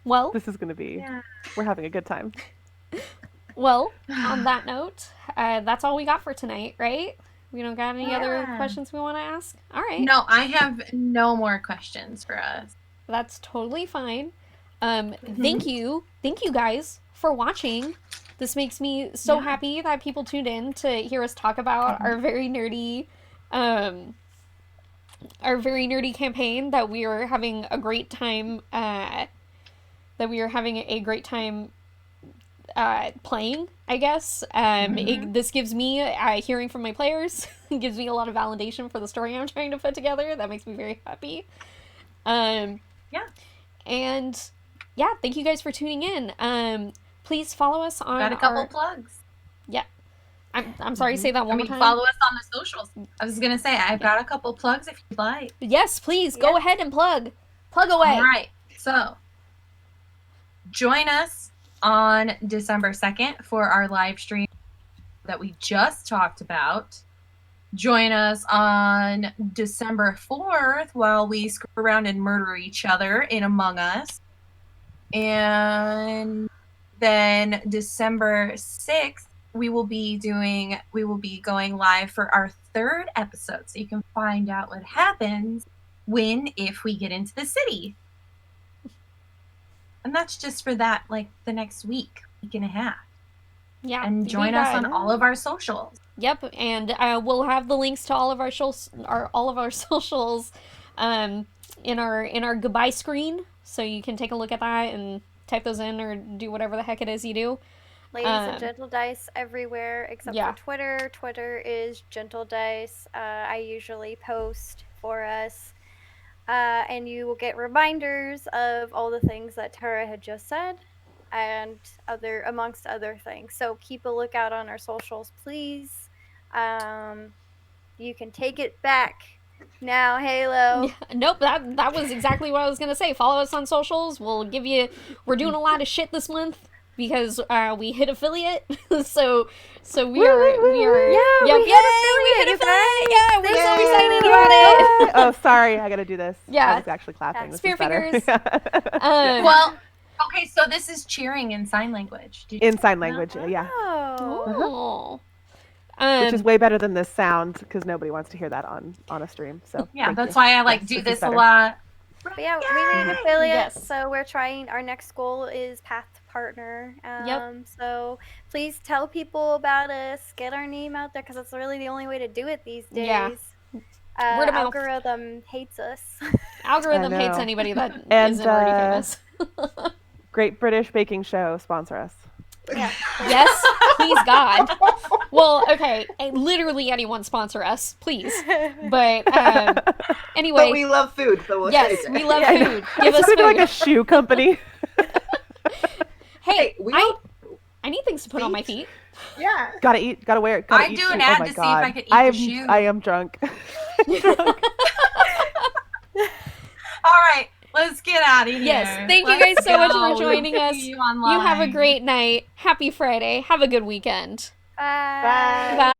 Well, this is going to be, we're having a good time. Well, on that note, that's all we got for tonight, right? We don't got any other questions we want to ask? All right. No, I have no more questions for us. That's totally fine. Thank you guys for watching. This makes me so happy that people tuned in to hear us talk about our very nerdy campaign that we are having a great time playing, I guess. This gives me, hearing from my players, gives me a lot of validation for the story I'm trying to put together. That makes me very happy. And yeah, thank you guys for tuning in. Please follow us on Got a couple plugs. Yeah. I'm sorry, say that one more time. Follow us on the socials. I was going to say, I've got a couple plugs if you'd like. Yes, please. Go ahead and plug. Plug away. All right. So, join us on December 2nd for our live stream that we just talked about. Join us on December 4th while we screw around and murder each other in Among Us. And then December 6th, we will be going live for our 3rd episode. So you can find out what happens if we get into the city. And that's just for that, like, the next week and a half. Yeah. And join us on all of our socials. Yep, and we'll have the links to all of our socials in our goodbye screen, so you can take a look at that and type those in or do whatever the heck it is you do. Ladies and Gentledice everywhere except for Twitter. Twitter is Gentledice. I usually post for us. And you will get reminders of all the things that Tara had just said and amongst other things. So keep a lookout on our socials, please. You can take it back now, Halo. Nope, that was exactly what I was gonna say. Follow us on socials. We're doing a lot of shit this month because we hit affiliate. so we are we hit affiliate. Yeah, we're so excited about it. Oh, sorry, I gotta do this. Yeah, I was actually clapping. Spear fingers. Well, okay, so this is cheering in sign language. In sign language, yeah. Oh. Which is way better than this sound because nobody wants to hear that on a stream. So yeah, that's why I do this a lot. But yeah, we need affiliates, so we're trying. Our next goal is Path to Partner. So please tell people about us, get our name out there, because that's really the only way to do it these days. Yeah. Algorithm hates us. Algorithm hates anybody that isn't already famous. Great British Baking Show, sponsor us. Yeah. Yes, please God. Well, okay, literally anyone sponsor us, please. But anyway, but we love food, so we'll yes, we love food. Give us food. Food. Like a shoe company. Hey, I need things to put on my feet. Yeah, gotta eat, gotta wear it. I do an ad to see if I could eat a shoe. I am drunk. All right. Let's get out of here. Yes, thank you guys so much for joining us. You have a great night. Happy Friday. Have a good weekend. Bye. Bye.